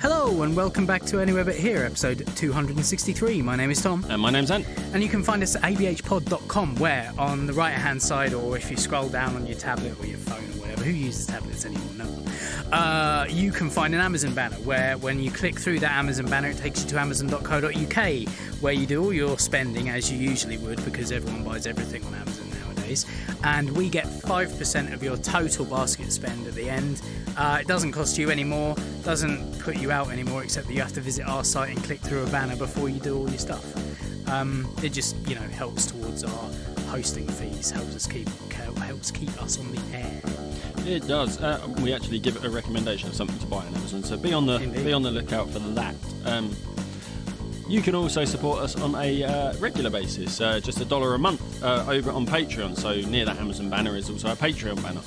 Hello and welcome back to Anywhere But Here, episode 263. My name is Tom. And my name's Ant. And you can find us at abhpod.com, where on the right-hand side, or if you scroll down on your tablet or your phone or whatever, who uses tablets anymore? No one. You can find an Amazon banner, where when you click through that Amazon banner, it takes you to amazon.co.uk, where you do all your spending as you usually would, because everyone buys everything on Amazon nowadays. And we get 5% of your total basket spend at the end. It doesn't cost you any more, doesn't put you out anymore, except that you have to visit our site and click through a banner before you do all your stuff. It just, helps towards our hosting fees, helps keep us on the air. It does. We actually give it a recommendation of something to buy on Amazon, so be on the lookout for that. You can also support us on a regular basis, just $1 a month over on Patreon. So near that Amazon banner is also a Patreon banner.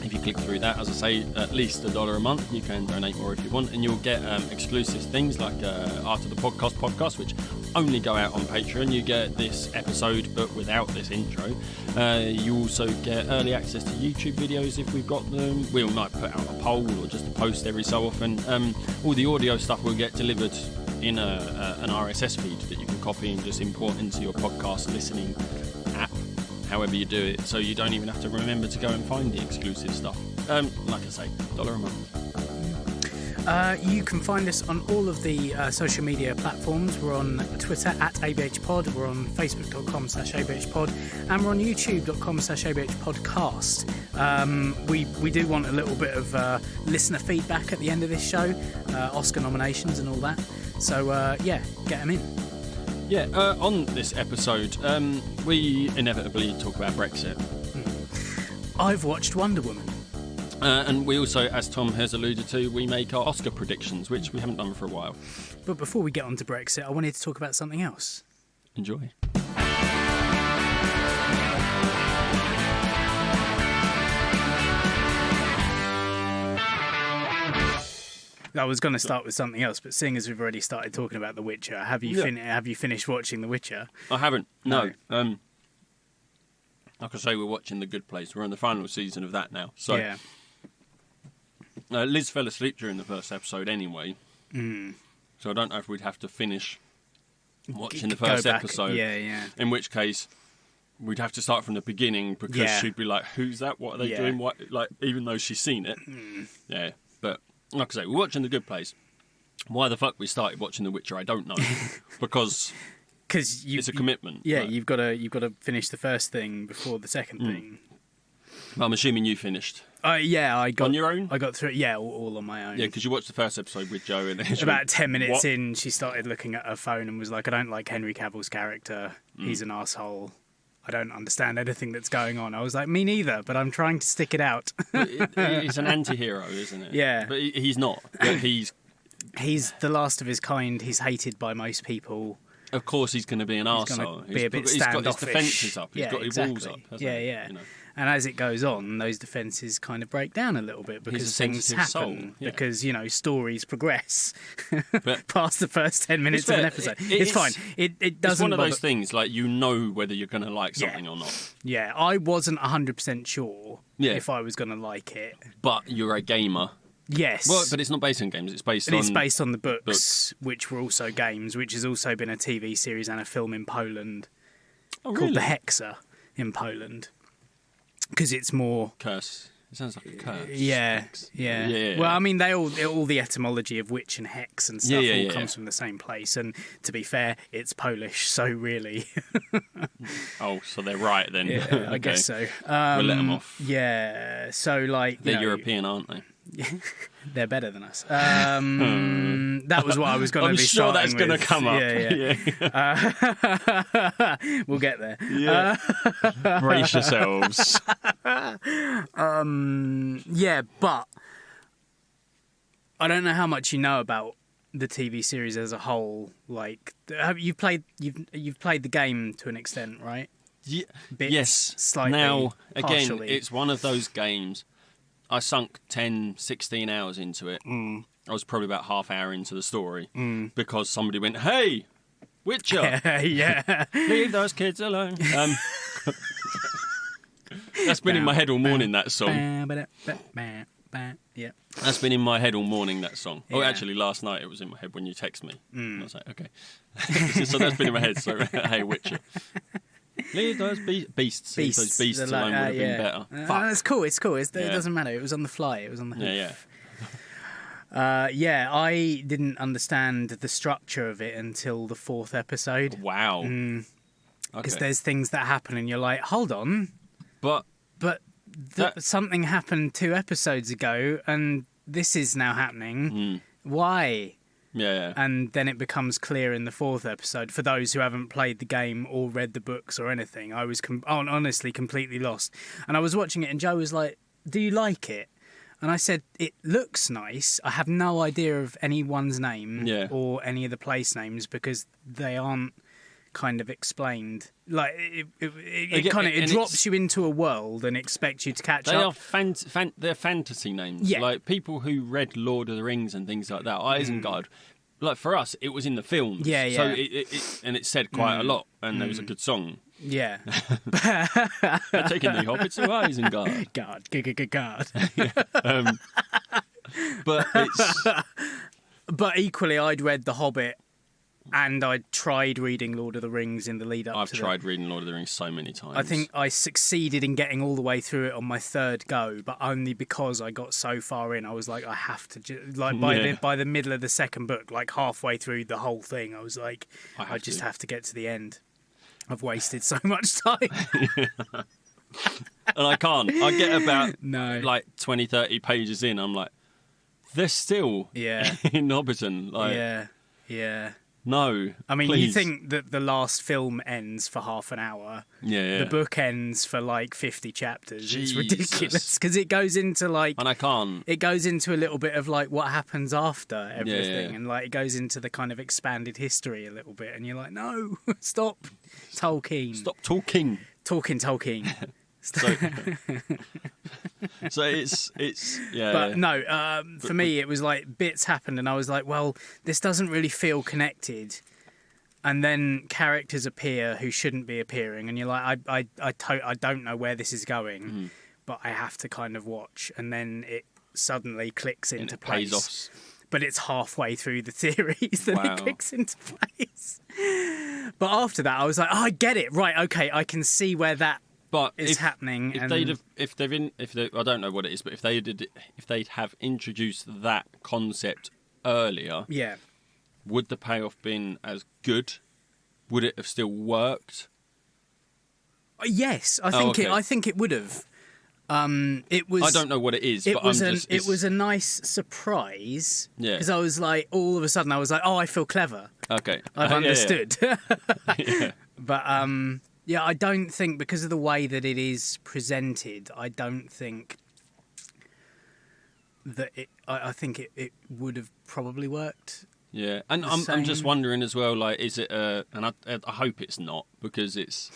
If you click through that, as I say, at least $1 a month. You can donate more if you want, and you'll get exclusive things like After the Podcast, which only go out on Patreon. You get this episode, but without this intro. You also get early access to YouTube videos if we've got them. We might put out a poll or just a post every so often. All the audio stuff will get delivered in an RSS feed that you can copy and just import into your podcast listening app, however you do it, so you don't even have to remember to go and find the exclusive stuff. Like I say, $1 a month. You can find us on all of the social media platforms. We're on Twitter at ABH Pod, we're on Facebook.com/ABH Pod, and we're on YouTube.com/ABH Podcast. We do want a little bit of listener feedback at the end of this show, Oscar nominations and all that. So, get them in. Yeah, on this episode, we inevitably talk about Brexit. I've watched Wonder Woman. And we also, as Tom has alluded to, we make our Oscar predictions, which we haven't done for a while. But before we get on to Brexit, I wanted to talk about something else. Enjoy. I was going to start with something else, but seeing as we've already started talking about The Witcher, have you finished watching The Witcher? I haven't, no. Like I say, we're watching The Good Place. We're in the final season of that now. So, yeah. Liz fell asleep during the first episode anyway. So I don't know if we'd have to finish watching the first episode. Yeah. In which case, we'd have to start from the beginning, because she'd be like, "Who's that? What are they doing?" What, even though she's seen it. Yeah, but like I say, we're watching The Good Place. Why the fuck we started watching The Witcher, I don't know, because it's a commitment. Yeah, you've got to finish the first thing before the second thing. I'm assuming you finished. I got on your own. I got through it. Yeah, all on my own. Yeah, because you watched the first episode with Joe, and then about 10 minutes in, she started looking at her phone and was like, "I don't like Henry Cavill's character. He's an asshole. I don't understand anything that's going on." I was like, "Me neither, but I'm trying to stick it out." He's an anti-hero, isn't it? Yeah, but he's not. But he's the last of his kind. He's hated by most people. Of course, he's going to be an arsehole. Be a bit standoffish. He's got his defences up. He's got his walls up. Yeah. And as it goes on, those defences kind of break down a little bit, because things happen. Because, stories progress past the first 10 minutes of an episode. It's fine. It doesn't. It's one of those things, like, whether you're going to like something or not. Yeah, I wasn't 100% sure if I was going to like it. But you're a gamer. Yes. Well, but it's not based on games. It's based on the books, which were also games, which has also been a TV series and a film in Poland called The Hexer in Poland. Because it's more curse. It sounds like a curse. Yeah. Well, I mean, all the etymology of witch and hex and stuff comes from the same place. And to be fair, it's Polish, so really. Oh, so they're right then. Yeah, okay. I guess so. We'll let them off. Yeah. So like they're European, aren't they? They're better than us. That was what I was going to be sure starting with. I'm sure that's going to come up. Yeah. We'll get there. Yeah. Brace yourselves. But I don't know how much you know about the TV series as a whole. Like, you've played the game to an extent, right? Yes. Slightly. Now, again, partially. It's one of those games. I sunk 10, 16 hours into it. I was probably about half hour into the story because somebody went, "Hey, Witcher, leave those kids alone." That's been in my head all morning, that song. Yeah. That's been in my head all morning, that song. Yeah. Oh, actually, last night it was in my head when you text me. And I was like, okay. So that's been in my head. So, hey, Witcher. Leave those beasts. Leave those beasts alone would have been better. It's cool. It doesn't matter. It was on the fly. It was on the hoof. I didn't understand the structure of it until the 4th episode. Wow. Because there's things that happen and you're like, hold on. But something happened 2 episodes ago and this is now happening. Why? Yeah. And then it becomes clear in the 4th episode. For those who haven't played the game or read the books or anything, I was honestly completely lost. And I was watching it and Joe was like, do you like it? And I said, it looks nice. I have no idea of anyone's name or any of the place names because they aren't kind of explained. Like, it drops you into a world and expects you to catch up. They're fantasy names. Yeah. Like, people who read Lord of the Rings and things like that, Isengard, like, for us, it was in the films. Yeah. So it said quite a lot, and there was a good song. Yeah. Taking the hobbits to Isengard. God. But it's... But equally, I'd read The Hobbit and I tried reading Lord of the Rings in the lead up. I've tried reading Lord of the Rings so many times. I think I succeeded in getting all the way through it on my 3rd go, but only because I got so far in. I was like, I have to by the middle of the 2nd book, like halfway through the whole thing, I was like, I just have to get to the end. I've wasted so much time. And I can't. I get about like 20, 30 pages in. I'm like, they're still in Hobbiton. Like, yeah. No. I mean, please. You think that the last film ends for half an hour. Yeah. The book ends for like 50 chapters. Jesus. It's ridiculous because it goes into like... And I can't. It goes into a little bit of like what happens after everything. And like it goes into the kind of expanded history a little bit. And you're like, no, stop, Tolkien. Stop talking. Tolkien. So it's But no, for me it was like bits happened and I was like, well, this doesn't really feel connected. And then characters appear who shouldn't be appearing, and you're like, I don't know where this is going, but I have to kind of watch, and then it suddenly clicks into place. Pays off. But it's halfway through the series that it clicks into place. But after that, I was like, oh, I get it. Right, okay, I can see where that is happening. I don't know what it is, but if they'd have introduced that concept earlier, would the payoff been as good? Would it have still worked? Yes, I think it would have. It was. I don't know what it is. It was a nice surprise. Yeah. Because I was like, all of a sudden, I was like, oh, I feel clever. Okay. I've understood. Yeah. But I don't think, because of the way that it is presented, I don't think that it. I think it would have probably worked. Yeah, and I'm just wondering as well, like, is it and I hope it's not, because it's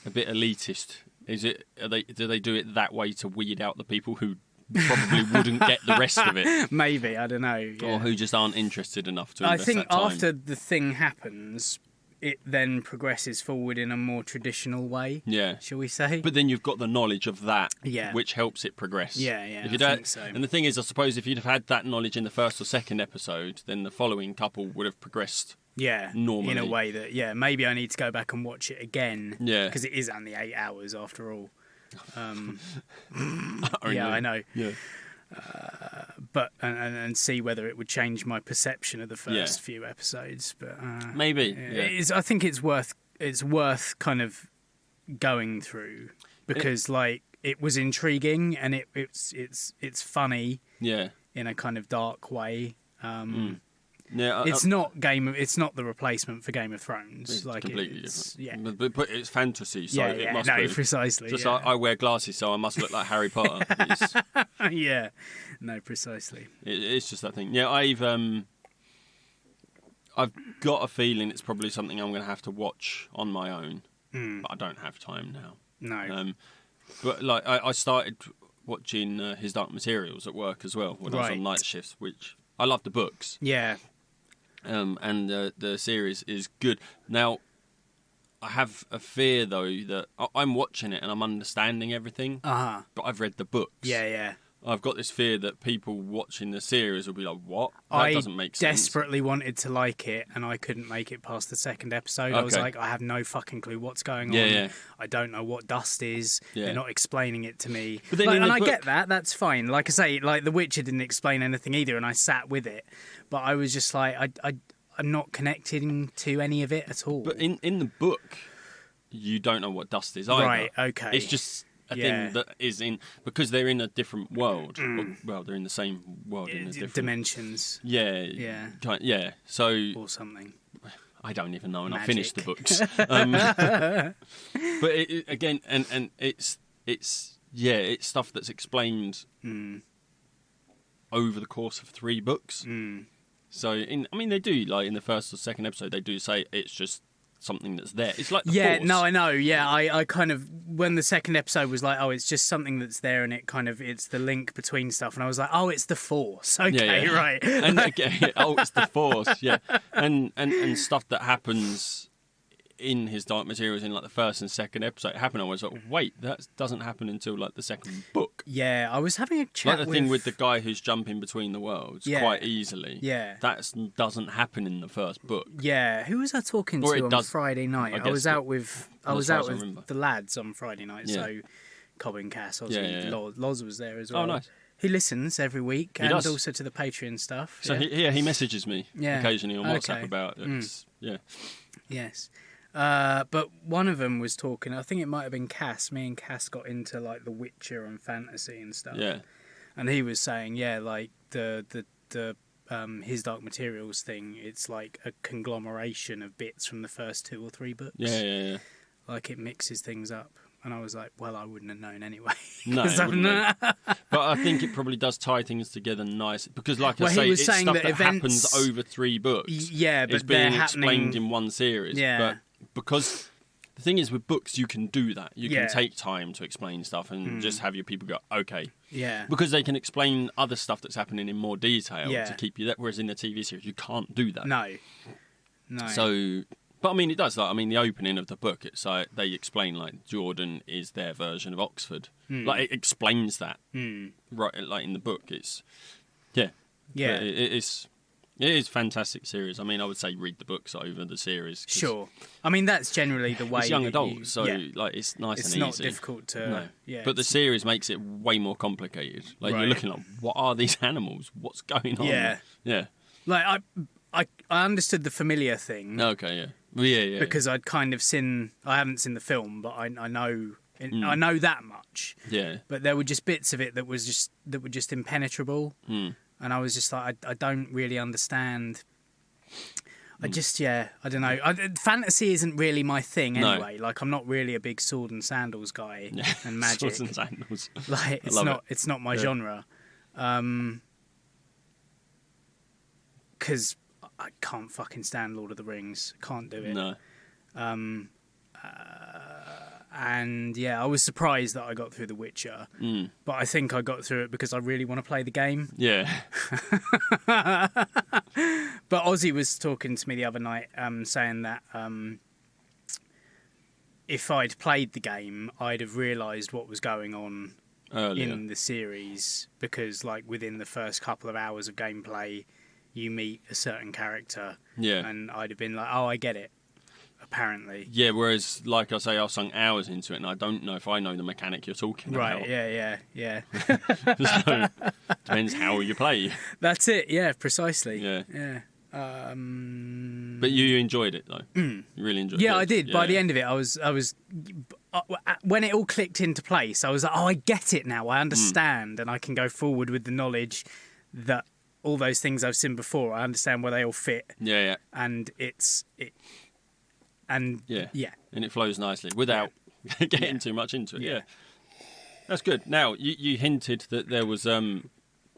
a bit elitist. Is it? Do they do it that way to weed out the people who probably wouldn't get the rest of it? Maybe, I don't know. Yeah. Or who just aren't interested enough to invest I think that time. after the thing happens, it then progresses forward in a more traditional way. Yeah, shall we say? But then you've got the knowledge of that, which helps it progress. Yeah, I think so. And the thing is, I suppose if you'd have had that knowledge in the 1st or 2nd episode, then the following couple would have progressed. Yeah, normally, in a way that maybe I need to go back and watch it again. Yeah, because it is only 8 hours after all. I know. Yeah. But and see whether it would change my perception of the first few episodes. But maybe I think it's worth kind of going through, because like it was intriguing and it's funny. Yeah. In a kind of dark way. Yeah, it's not the replacement for Game of Thrones. It's like completely different. Yeah, but it's fantasy, so it must be. Precisely. Just like I wear glasses, so I must look like Harry Potter. Yeah, no, precisely. It's just that thing. Yeah, I've got a feeling it's probably something I'm going to have to watch on my own, but I don't have time now. No. But like I started watching His Dark Materials at work as well when I was on night shifts, which I love the books. Yeah. And the series is good. Now, I have a fear, though, that I'm watching it and I'm understanding everything, but I've read the books. Yeah. I've got this fear that people watching the series will be like, what? That doesn't make sense. I desperately wanted to like it, and I couldn't make it past the second episode. I was like, I have no fucking clue what's going on. Yeah. I don't know what dust is. Yeah. They're not explaining it to me. But then and I get that. That's fine. Like I say, like The Witcher didn't explain anything either, and I sat with it. But I was just like, I'm not connecting to any of it at all. But in the book, you don't know what dust is either. Right, okay. It's just a thing that is because they're in a different world. Well, they're in the same world in a different dimensions. Yeah. Yeah. So or something. I don't even know, and Magic. I finished the books. But again, and it's stuff that's explained over the course of 3 books. So they do, like in the first or second episode, they do say it's just something that's there. It's like the Force. No, I know. Yeah, I kind of, when the second episode was like, oh, it's just something that's there, and it's the link between stuff, and I was like, oh, it's the Force. Okay, right. And it's the Force. Yeah, and stuff that happens in his Dark Materials in like the first and second episode happened. I was like, wait, that doesn't happen until like the second book. Yeah, I was having a chat like the thing with the guy who's jumping between the worlds quite easily. Yeah, that doesn't happen in the first book. Yeah, who was I talking to on Friday night? I was out with the lads on Friday night. Yeah. So Colin, Cass, Loz was there as well. Oh, nice. He listens every week and also to the Patreon stuff. So he messages me occasionally on WhatsApp about it. Yes. But one of them was talking, I think it might have been Cass. Me and Cass got into like The Witcher and fantasy and stuff. Yeah. And he was saying, like the his Dark Materials thing, it's like a conglomeration of bits from the first 2 or 3 books. Yeah. Like it mixes things up. And I was like, well, I wouldn't have known anyway. No, but I think it probably does tie things together nice because, like I say, it's stuff that happens over 3 books. Yeah, but it's being explained in one series. Yeah. But because the thing is, with books, you can do that. You can take time to explain stuff and just have your people go, okay. Yeah. Because they can explain other stuff that's happening in more detail to keep you there. Whereas in the TV series, you can't do that. No. So, but I mean, it does. Like, I mean, the opening of the book, it's like they explain like Jordan is their version of Oxford. Like it explains that right, like in the book. It's It is fantastic series. I mean, I would say read the books over the series. Sure. I mean, that's generally the way. It's young adults, so like it's nice and easy. It's not difficult to. No. Yeah. But the series makes it way more complicated. Like you're looking like, what are these animals? What's going on? Yeah. Yeah. Like I understood the familiar thing. Okay. Yeah. Well, yeah. Because I'd kind of I haven't seen the film, but I know. I know that much. Yeah. But there were just bits of it that were just impenetrable. And I was just like, I don't really understand. I don't know. Fantasy isn't really my thing anyway. No. Like, I'm not really a big sword and sandals guy and magic. Swords and sandals. Like, it's not my genre. Because I can't fucking stand Lord of the Rings. Can't do it. No. And I was surprised that I got through The Witcher, but I think I got through it because I really want to play the game. Yeah. But Ozzy was talking to me the other night, saying that if I'd played the game, I'd have realised what was going on earlier in the series, because like within the first couple of hours of gameplay, you meet a certain character, and I'd have been like, oh, I get it. Apparently. Yeah, whereas, like I say, I've sunk hours into it, and I don't know if I know the mechanic you're talking about. Right, yeah. So, depends how you play. That's it, yeah, precisely. Yeah. But you enjoyed it, though. You really enjoyed it. Yeah, I did. Yeah. By the end of it, I was when it all clicked into place, I was like, oh, I get it now. I understand, and I can go forward with the knowledge that all those things I've seen before, I understand where they all fit. Yeah. And and it flows nicely without getting too much into it. Yeah, that's good. Now you hinted that there was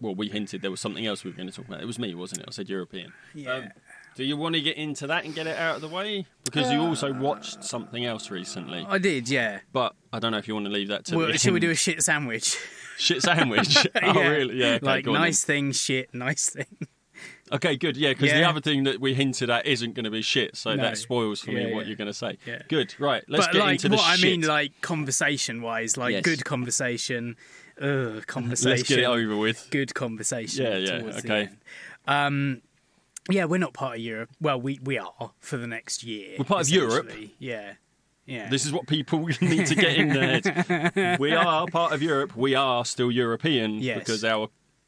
we hinted there was something else we were going to talk about. It was me, wasn't it? I said European. Yeah. Do you want to get into that and get it out of the way? Because you also watched something else recently. I did, yeah. But I don't know if you want to leave that to the end. Should we do a shit sandwich? Shit sandwich? Oh, really? Yeah. Okay, like nice thing, shit, nice thing. Okay, good. Yeah, because the other thing that we hinted at isn't going to be shit, so that spoils for me what you're going to say. Yeah. Good. Right. Let's get into the shit. What I mean, like conversation-wise, like good conversation, conversation. Let's get it over with. Good conversation. Yeah, towards okay. the end. Yeah, we're not part of Europe. Well, we are for the next year. We're part of Europe. Yeah. Yeah. This is what people need to get in their head. We are part of Europe. We are still European because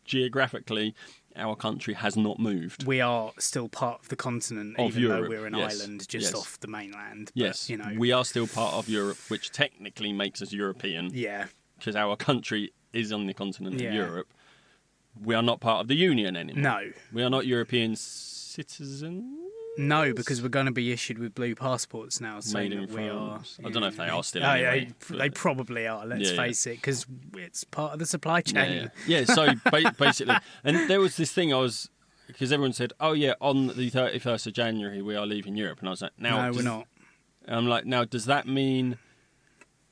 geographically, our country has not moved. We are still part of the continent, of even Europe. though we're an island just off the mainland. But, Yes, we are still part of Europe, which technically makes us European. Yeah. Because our country is on the continent of Europe. We are not part of the Union anymore. No. We are not European citizens. No, because we're going to be issued with blue passports now. Made in France. I don't know if they are still anyway. They probably are, let's face it, because it's part of the supply chain. Yeah, so basically... And there was this thing because everyone said, oh, yeah, on the 31st of January, we are leaving Europe. And I was like, no, we're not. And I'm like, now, does that mean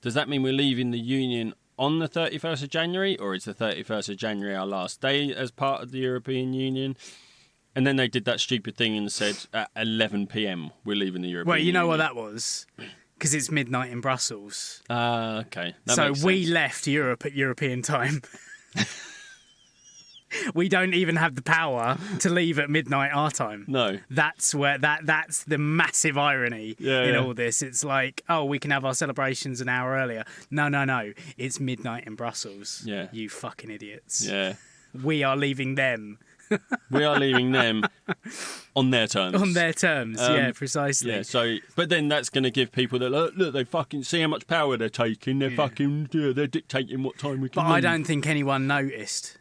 we're leaving the Union on the 31st of January, or is the 31st of January our last day as part of the European Union? And then they did that stupid thing and said at 11 p.m. we're leaving the European Union. Well, you know what that was? Because it's midnight in Brussels. Okay. So we left Europe at European time. We don't even have the power to leave at midnight our time. No. That's where that's the massive irony in all this. It's like, oh, we can have our celebrations an hour earlier. No. It's midnight in Brussels. Yeah. You fucking idiots. Yeah. We are leaving them. We are leaving them on their terms. On their terms, precisely. Yeah, so, but then that's going to give people that, look, they fucking see how much power they're taking. They're fucking, they're dictating what time we can But leave. I don't think anyone noticed.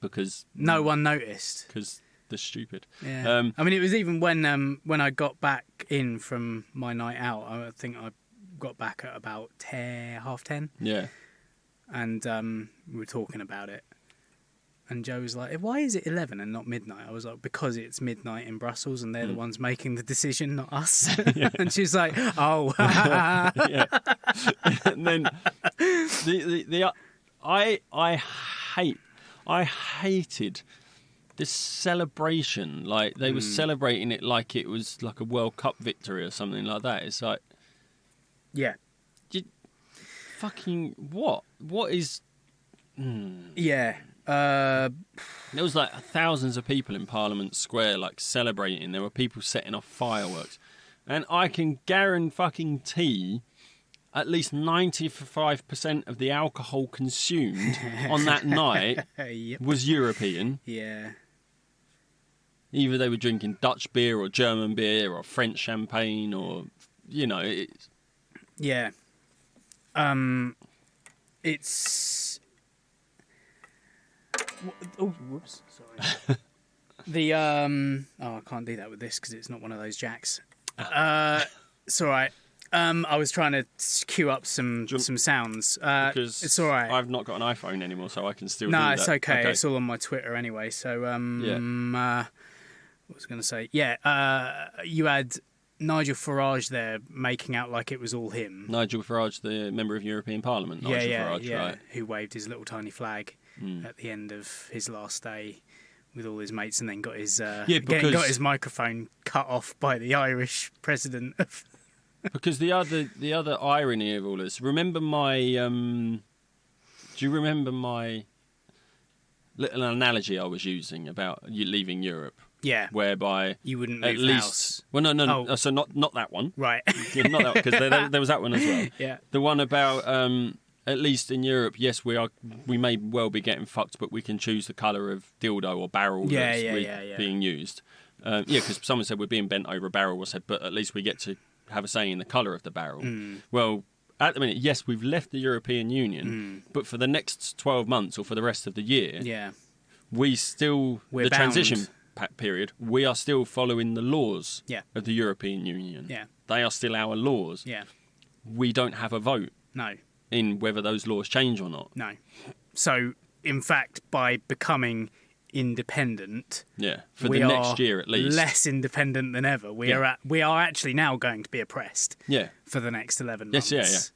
Because... No one noticed. Because they're stupid. Yeah. I mean, it was even when I got back in from my night out, I think I got back at about 10:30. Yeah. And we were talking about it. And Joe was like, why is it 11 and not midnight? I was like, because it's midnight in Brussels and they're the ones making the decision, not us. And she was like, oh. Yeah. And then I hated this celebration. Like, they were celebrating it like it was like a World Cup victory or something like that. It's like... Yeah. Fucking what? What is... Yeah. There was like thousands of people in Parliament Square like celebrating. There were people setting off fireworks, and I can guarantee at least 95% of the alcohol consumed on that night was European. Yeah. Either they were drinking Dutch beer or German beer or French champagne or it's... Yeah. It's... Oh, whoops! Sorry. I can't do that with this because it's not one of those jacks. It's all right. I was trying to queue up some sounds. Because it's all right. I've not got an iPhone anymore, so I can still do that. No, it's okay. It's all on my Twitter anyway. So, what was I going to say? Yeah, you had Nigel Farage there making out like it was all him. Nigel Farage, the member of European Parliament. Nigel Farage, right. Who waved his little tiny flag at the end of his last day with all his mates, and then got his got his microphone cut off by the Irish president. Because the other irony of all this, remember my do you remember my little analogy I was using about you leaving Europe? Yeah. Whereby you wouldn't leave the house. Well, no. Oh. So not that one. Right. Yeah, not that one, because there was that one as well. Yeah. The one about at least in Europe, yes, we may well be getting fucked, but we can choose the colour of dildo or barrel that's being used. Because someone said we're being bent over a barrel, or said, but at least we get to have a say in the colour of the barrel. Well, at the minute, yes, we've left the European Union, but for the next 12 months or for the rest of the year, we're the transition period, we are still following the laws of the European Union. Yeah. They are still our laws. Yeah. We don't have a vote. No. In whether those laws change or not. No. So, in fact, by becoming independent, for the next year at least, less independent than ever. We are actually now going to be oppressed. For the next 11 months. Yes,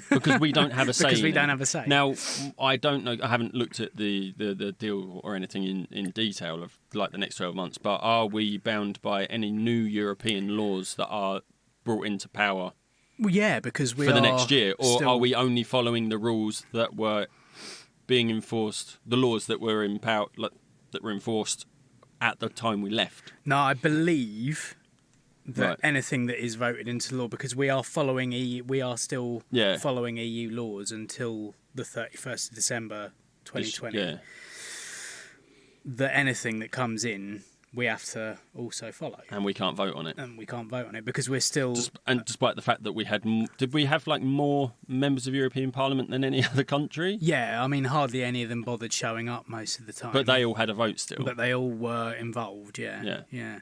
because we don't have a say. Because we don't have a say. Now, I don't know. I haven't looked at the deal or anything in detail of like the next 12 months. But are we bound by any new European laws that are brought into power? Well, yeah, because we for the next year, or are we only following the rules that were being enforced, the laws that were that were enforced at the time we left. No, I believe that Right. anything that is voted into law, because we are still following EU laws until the 31st of December 2020. Yeah. That anything that comes in, we have to also follow. And we can't vote on it. And we can't vote on it because we're still... And despite the fact that we had... Did we have, like, more members of European Parliament than any other country? Yeah, I mean, hardly any of them bothered showing up most of the time. But they all had a vote still. But they all were involved, Yeah.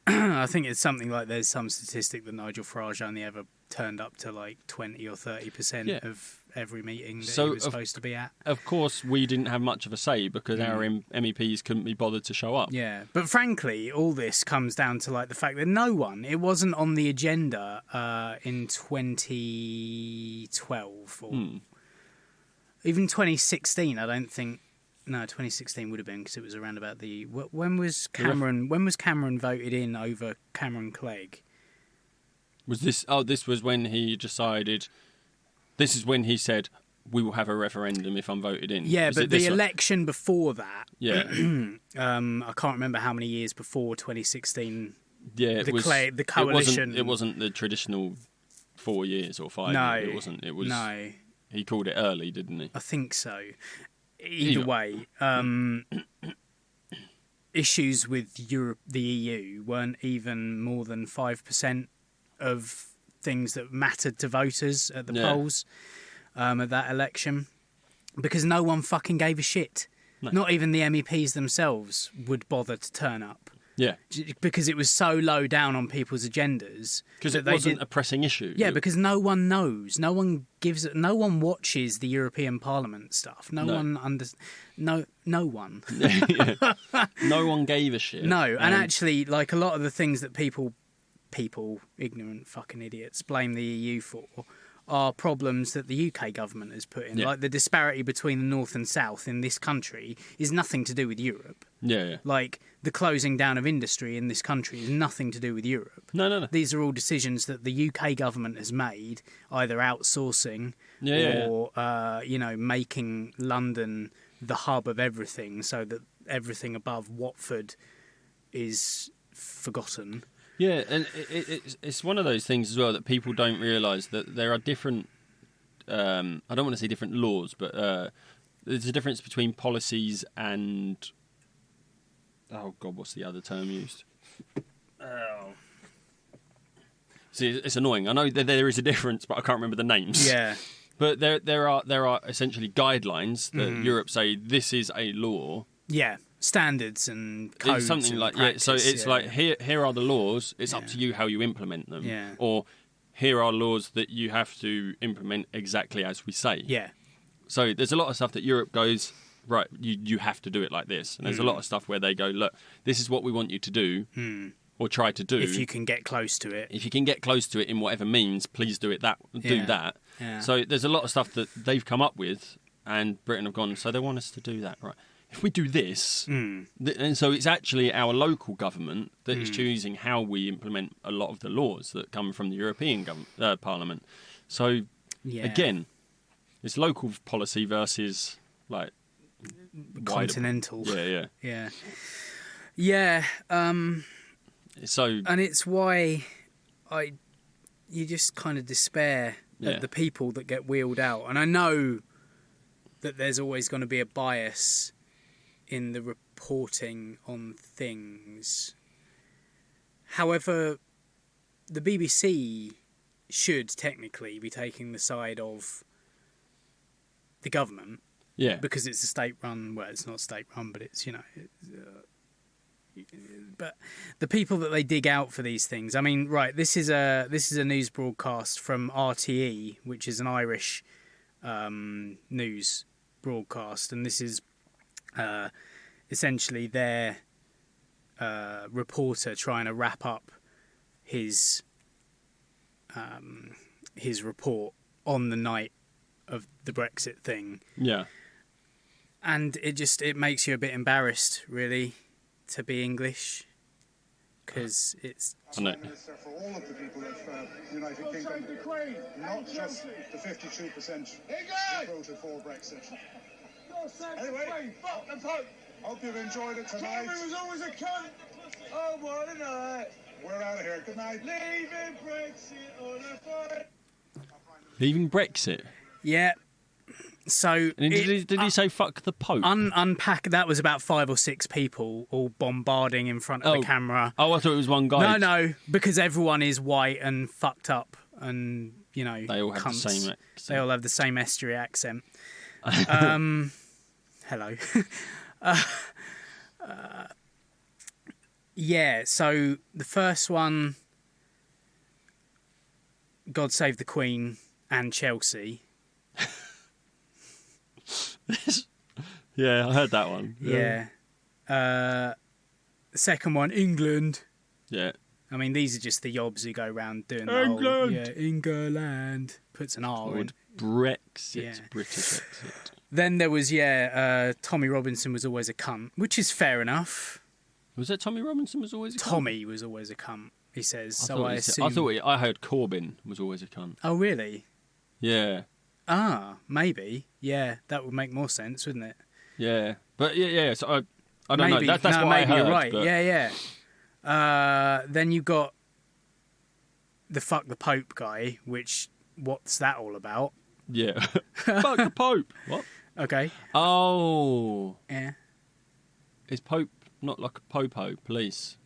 I think it's something like there's some statistic that Nigel Farage only ever turned up to like 20 or 30% of every meeting that he was supposed to be at. Of course, we didn't have much of a say because our MEPs couldn't be bothered to show up. Yeah, but frankly, all this comes down to like the fact that it wasn't on the agenda in 2012 or even 2016. I don't think. No, 2016 would have been because it was around about the... When was Cameron voted in over Cameron Clegg? Was this... Oh, this was when he decided... This is when he said, we will have a referendum if I'm voted in. Yeah, but the election before that... Yeah. I can't remember how many years before 2016... Yeah, the coalition... It wasn't the traditional 4 years or 5 years. It wasn't. It was... No. He called it early, didn't he? I think so. Either way, issues with Europe, the EU, weren't even more than 5% of things that mattered to voters at the polls at that election, because no one fucking gave a shit. No. Not even the MEPs themselves would bother to turn up. Yeah, because it was so low down on people's agendas. Because it wasn't a pressing issue. Yeah, because no one knows, no one watches the European Parliament stuff. No one. No one. No one gave a shit. No, and actually, like a lot of the things that people, ignorant fucking idiots, blame the EU for are problems that the UK government has put in. Like the disparity between the north and south in this country is nothing to do with Europe. Yeah. Like the closing down of industry in this country is nothing to do with Europe. No. These are all decisions that the UK government has made, either outsourcing or making London the hub of everything, so that everything above Watford is forgotten. Yeah, and it's one of those things as well that people don't realise that there are different... I don't want to say different laws, but there's a difference between policies and... Oh, God, what's the other term used? See, it's annoying. I know that there is a difference, but I can't remember the names. Yeah. But there are essentially guidelines that Europe say this is a law. Yeah. Standards and codes. It's something like practice, so it's like here are the laws. It's up to you how you implement them. Yeah. Or here are laws that you have to implement exactly as we say. Yeah. So there's a lot of stuff that Europe goes, right, you have to do it like this. And there's a lot of stuff where they go, look, this is what we want you to do or try to do. If you can get close to it. If you can get close to it in whatever means, please do that. Yeah. So there's a lot of stuff that they've come up with and Britain have gone, so they want us to do that, right? If we do this, and so it's actually our local government that is choosing how we implement a lot of the laws that come from the European Parliament. So, again, it's local policy versus, like... continental. Yeah. So... And it's why you just kind of despair at the people that get wheeled out. And I know that there's always going to be a bias in the reporting on things. However, the BBC should technically be taking the side of the government. Yeah. Because it's a state-run... Well, it's not state-run, but it's, but the people that they dig out for these things... I mean, right, this is a news broadcast from RTE, which is an Irish news broadcast, and this is essentially their reporter trying to wrap up his report on the night of the Brexit thing. Yeah. And it makes you a bit embarrassed, really, to be English, because it's... Prime Minister for all of the people of the United Kingdom, not just the 52% who voted for Brexit. Anyway, fuck the Pope. hope you've enjoyed it tonight. Tommy was always a cunt. Oh, what a night. We're out of here. Good night. Leaving Brexit on a flight. Leaving Brexit. Yeah. So And did he say fuck the Pope? Unpack. That was about 5 or 6 people all bombarding in front of the camera. Oh, I thought it was one guy. No, because everyone is white and fucked up, and they all have cunts. the same accent. They all have the same estuary accent. Hello. Yeah. So the first one, God Save the Queen and Chelsea. Yeah, I heard that one. Yeah. The second one, England. Yeah. I mean, these are just the yobs who go around doing the whole... England! Yeah, England. Puts an R in. Brexit. Yeah. British exit. Then there was, Tommy Robinson was always a cunt, which is fair enough. Was that Tommy Robinson was always a cunt? Tommy was always a cunt, he says. I heard Corbyn was always a cunt. Oh, really? Yeah. Ah, maybe. Yeah, that would make more sense, wouldn't it? Yeah. But, yeah, so I don't Maybe. know. That's what maybe I heard. You're right. But... Yeah. Then you got the fuck the Pope guy, which, what's that all about? Yeah. Fuck the Pope. What? Okay. Oh. Yeah. Is Pope not like a popo, police?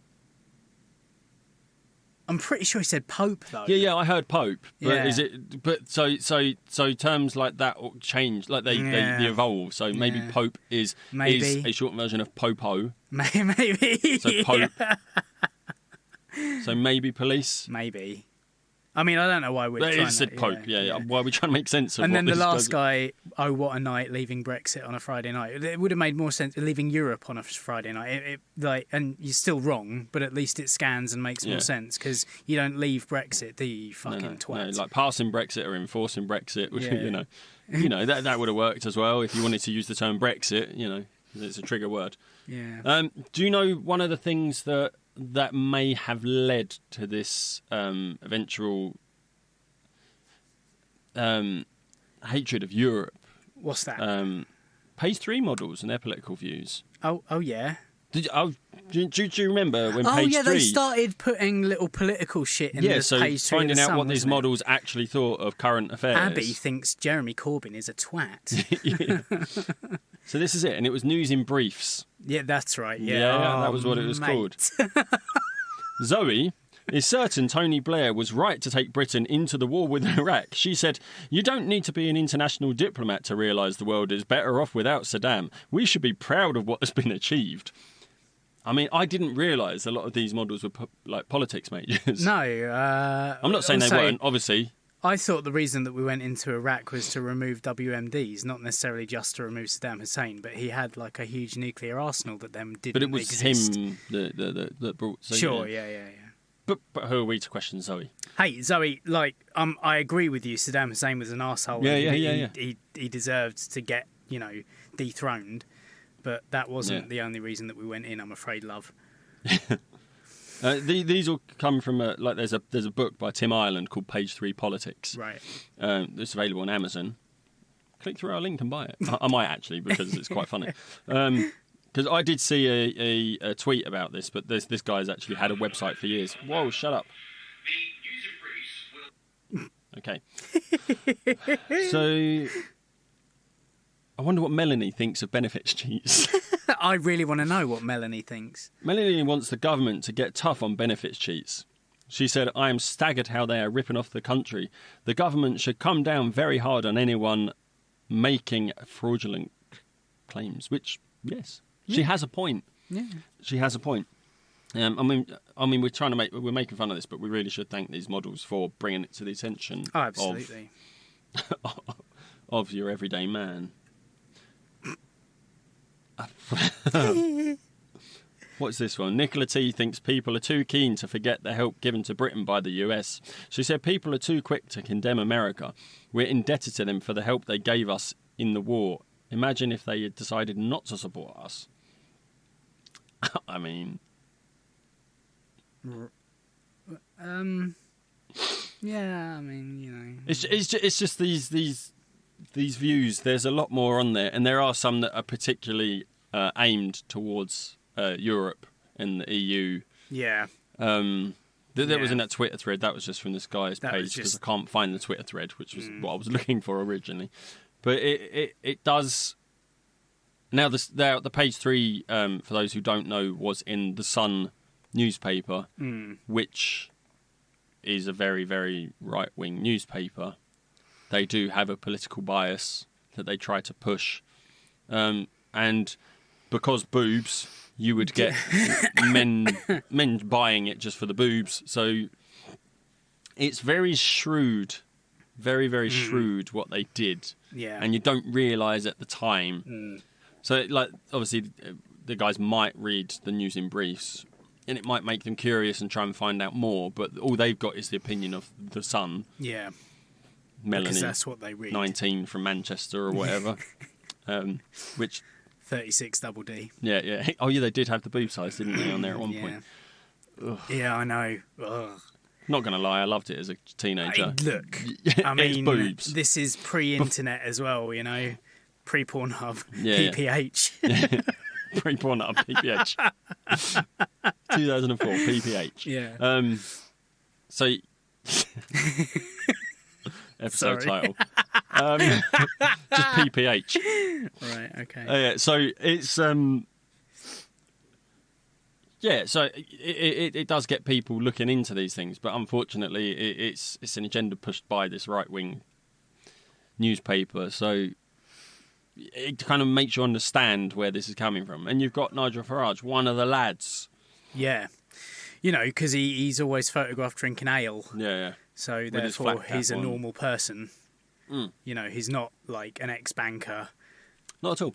I'm pretty sure he said Pope, though. Yeah, I heard Pope. But Yeah. is it? But so terms like that change, like they evolve. So maybe Pope is a short version of Popo. Maybe. So Pope. So maybe police. Maybe. I mean, I don't know why we're But trying it said Pope. Yeah. Why are we trying to make sense of? And what then the this last does? guy, oh, what a night, leaving Brexit on a Friday night. It would have made more sense leaving Europe on a Friday night. And you're still wrong, but at least it scans and makes more sense because you don't leave Brexit, do you, fucking twat? No, like passing Brexit or enforcing Brexit. Yeah. that would have worked as well if you wanted to use the term Brexit. It's a trigger word. Yeah. Do you know one of the things that may have led to this eventual hatred of Europe? What's that? Page 3 models and their political views. Oh yeah. Do you remember when Oh Page yeah, 3... they started putting little political shit in the so Page 3 finding of the out Sun, what these wasn't it? models actually thought of current affairs. Abby thinks Jeremy Corbyn is a twat. Yeah. So this is it, and it was News in Briefs. Yeah, that's right. Yeah, Yeah, that was what it was called. Zoe is certain Tony Blair was right to take Britain into the war with Iraq. She said, "You don't need to be an international diplomat to realise the world is better off without Saddam. We should be proud of what has been achieved." I mean, I didn't realise a lot of these models were politics majors. No. I'm not saying they weren't, obviously. I thought the reason that we went into Iraq was to remove WMDs, not necessarily just to remove Saddam Hussein, but he had like a huge nuclear arsenal that then didn't exist. But it was him that brought... So, sure, yeah. But who are we to question Zoe? Hey, Zoe, I agree with you. Saddam Hussein was an arsehole. Yeah. He deserved to get, dethroned, but that wasn't the only reason that we went in, I'm afraid, love. These all come from there's a book by Tim Ireland called Page 3 Politics. Right. It's available on Amazon. Click through our link and buy it. I might actually, because it's quite funny. Because I did see a tweet about this, but this guy's actually had a website for years. Whoa, shut up. Okay. So I wonder what Melanie thinks of benefits cheats. I really want to know what Melanie thinks. Melanie wants the government to get tough on benefits cheats. She said, "I am staggered how they are ripping off the country. The government should come down very hard on anyone making fraudulent claims." Which, yes, she has a point. Yeah, she has a point. I mean, we're making fun of this, but we really should thank these models for bringing it to the attention absolutely of your everyday man. What's this one? Nicola T thinks people are too keen to forget the help given to Britain by the US. She said people are too quick to condemn America. We're indebted to them for the help they gave us in the war. Imagine if they had decided not to support us. I mean... yeah, I mean, It's just these these views, there's a lot more on there, and there are some that are particularly aimed towards Europe and the EU. Yeah. That was in that Twitter thread. That was just from this guy's page, because I can't find the Twitter thread, which was what I was looking for originally. But it does. Now, the page 3, for those who don't know, was in the Sun newspaper, which is a very, very right-wing newspaper. They do have a political bias that they try to push. And because boobs, you would get men buying it just for the boobs. So it's very shrewd, very, very shrewd what they did. Yeah. And you don't realise at the time. So, like, obviously, the guys might read the news in briefs, and it might make them curious and try and find out more, but all they've got is the opinion of the Sun. Yeah. Melanie, because that's what they read. 19 from Manchester or whatever. Which 36 double D. Yeah, yeah. Oh, yeah, they did have the boob size, didn't they, on there at one point? Ugh. Yeah, I know. Ugh. Not going to lie, I loved it as a teenager. Look, I mean, boobs. This is pre-internet as well, you know, pre-Pornhub, PPH. Yeah. Pre-Pornhub, PPH. 2004, PPH. Yeah. So, episode title. Just PPH. Right, okay. Yeah, so it's yeah, so it does get people looking into these things, but unfortunately it's an agenda pushed by this right-wing newspaper, so it kind of makes you understand where this is coming from. And you've got Nigel Farage, one of the lads. Yeah. You know, because he's always photographed drinking ale. Yeah, yeah. So with therefore he's a normal person. You know, he's not like an ex-banker. Not at all.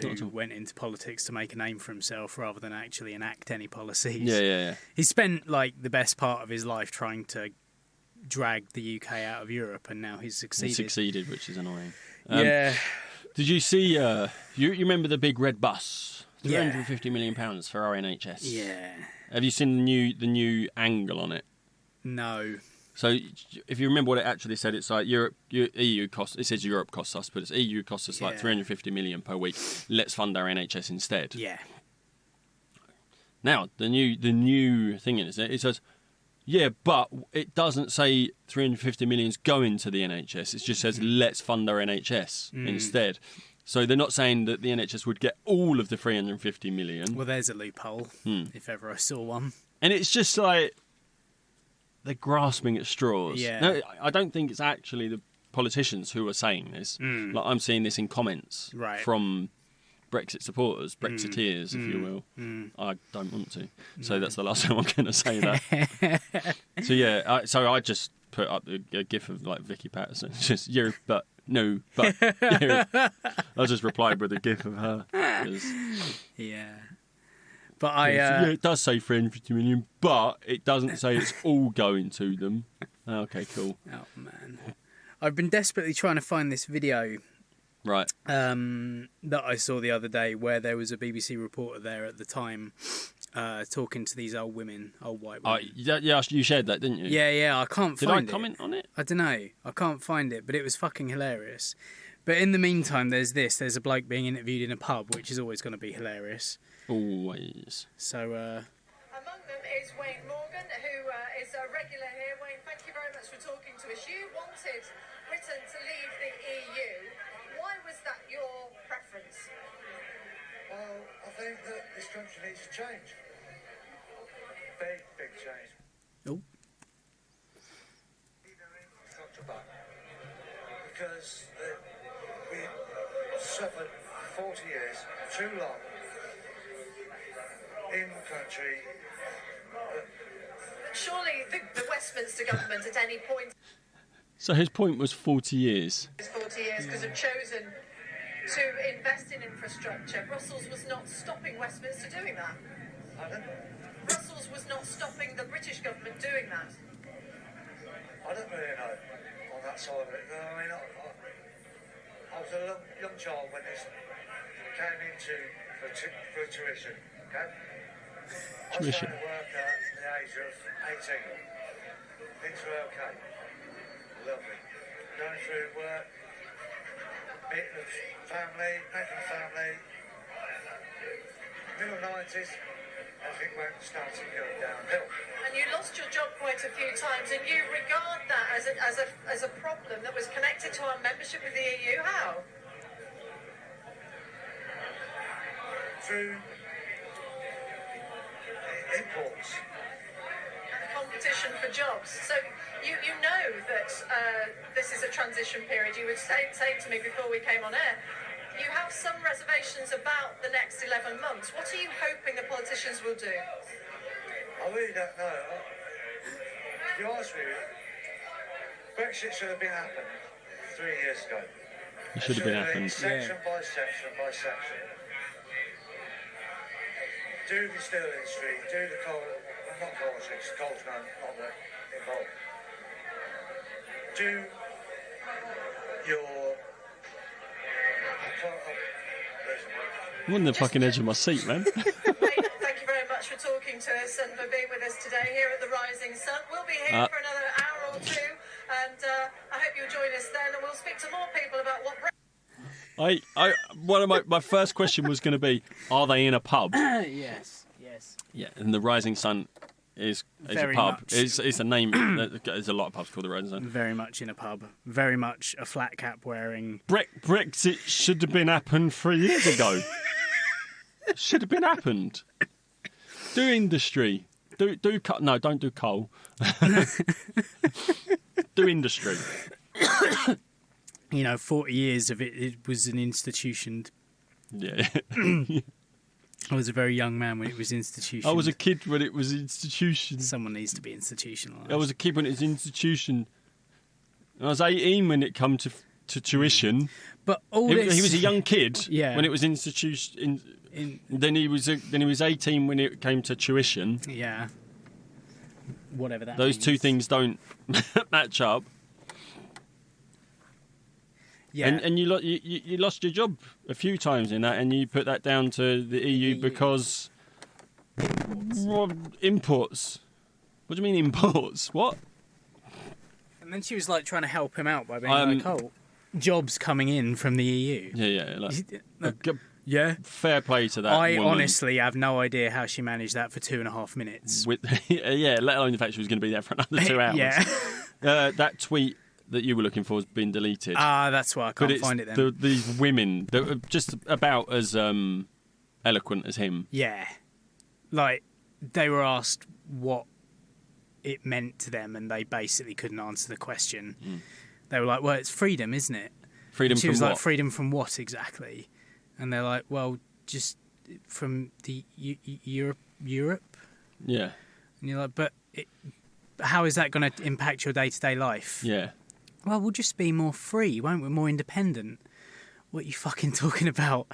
Who went into politics to make a name for himself rather than actually enact any policies. Yeah, yeah, yeah. He spent like the best part of his life trying to drag the UK out of Europe, and now he's succeeded. He succeeded, which is annoying. Yeah. Did you see? You remember the big red bus? Yeah. £350 million for our NHS. Yeah. Have you seen the new angle on it? No. So, if you remember what it actually said, it's like EU costs. It says Europe costs us, but it's EU costs us like 350 million per week. Let's fund our NHS instead. Yeah. Now the new thing is it says, yeah, but it doesn't say 350 million is going to the NHS. It just says let's fund our NHS instead. So they're not saying that the NHS would get all of the 350 million. Well, there's a loophole, if ever I saw one. And it's just like they're grasping at straws. Yeah. No, I don't think it's actually the politicians who are saying this. Like I'm seeing this in comments from Brexit supporters, Brexiteers, if you will. I don't want to. So that's the last time I'm going to say that. So yeah, I just put up a gif of like Vicky Patterson. Just, yeah, but, no, but. Yeah. I just replied with a gif of her. Yeah. But yeah, it does say 350 million, but it doesn't say it's all going to them. Okay, cool. Oh, man. I've been desperately trying to find this video right that I saw the other day where there was a BBC reporter there at the time talking to these old white women. Yeah, you shared that, didn't you? Yeah, I can't find it. Did I comment on it? I don't know. I can't find it, but it was fucking hilarious. But in the meantime, there's a bloke being interviewed in a pub, which is always going to be hilarious. Always. So, among them is Wayne Morgan, who is a regular here. Wayne, thank you very much for talking to us. You wanted Britain to leave the EU. Why was that your preference? Well, I think that this country needs a change. Big change. oh, Front to back. Because we suffered 40 years, too long, in the country. Surely the Westminster government at any point... So his point was 40 years. 40 years because have chosen to invest in infrastructure. Brussels was not stopping Westminster doing that. Pardon? Brussels was not stopping the British government doing that. I don't really know on that side of it. I mean, I was a young child when this came into fruition, okay? I was starting to work at the age of 18. Things were okay. Lovely. Going through work, meeting the family, making a family. Middle 90s, everything went starting to go downhill. And you lost your job quite a few times, and you regard that as a problem that was connected to our membership of the EU. How? Through imports. And competition for jobs. So you know that this is a transition period. You were saying to me before we came on air, you have some reservations about the next 11 months. What are you hoping the politicians will do? I really don't know. To be honest with you, Brexit should have been happened 3 years ago. It should have been happened. Section by section by section. Do the steel industry, do the coal, not politics, coal's not involved. Do your... I'm on the fucking edge of my seat, man. Thank you very much for talking to us and for being with us today here at the Rising Sun. We'll be here for another hour or two, and I hope you'll join us then, and we'll speak to more people about what one of my first question was going to be, are they in a pub? Yes. Yeah, and the Rising Sun is a pub. It's a name. There's a lot of pubs called the Rising Sun. Very much in a pub. Very much a flat cap wearing. Brexit should have been happened 3 years ago. Should have been happened. Do industry. Don't do coal. Do industry. 40 years of it was an institution. Yeah. I was a very young man when it was institutioned. I was a kid when it was institution. Someone needs to be institutionalised. I was a kid when it was institution. I was 18 when it come to tuition. But all he this... was a young kid yeah. when it was institution. Then he was 18 when it came to tuition. Yeah. Whatever that Those means. two things don't match up. Yeah. And you lost your job a few times in that, and you put that down to the EU because imports. What do you mean imports? What? And then she was like trying to help him out by being jobs coming in from the EU. Yeah. Fair play to that. I woman. honestly have no idea how she managed that for 2.5 minutes. Let alone the fact she was going to be there for another 2 hours. Yeah. That tweet that you were looking for has been deleted. That's why I can't find it then. These women that were just about as eloquent as him. Yeah. Like, they were asked what it meant to them, and they basically couldn't answer the question. They were like, well, it's freedom, isn't it? Freedom and she from was what? like, freedom from what exactly? And they're like, well, just from the Europe. Yeah. And you're like, but how is that going to impact your day-to-day life? Yeah. Well, we'll just be more free, won't we? More independent. What are you fucking talking about?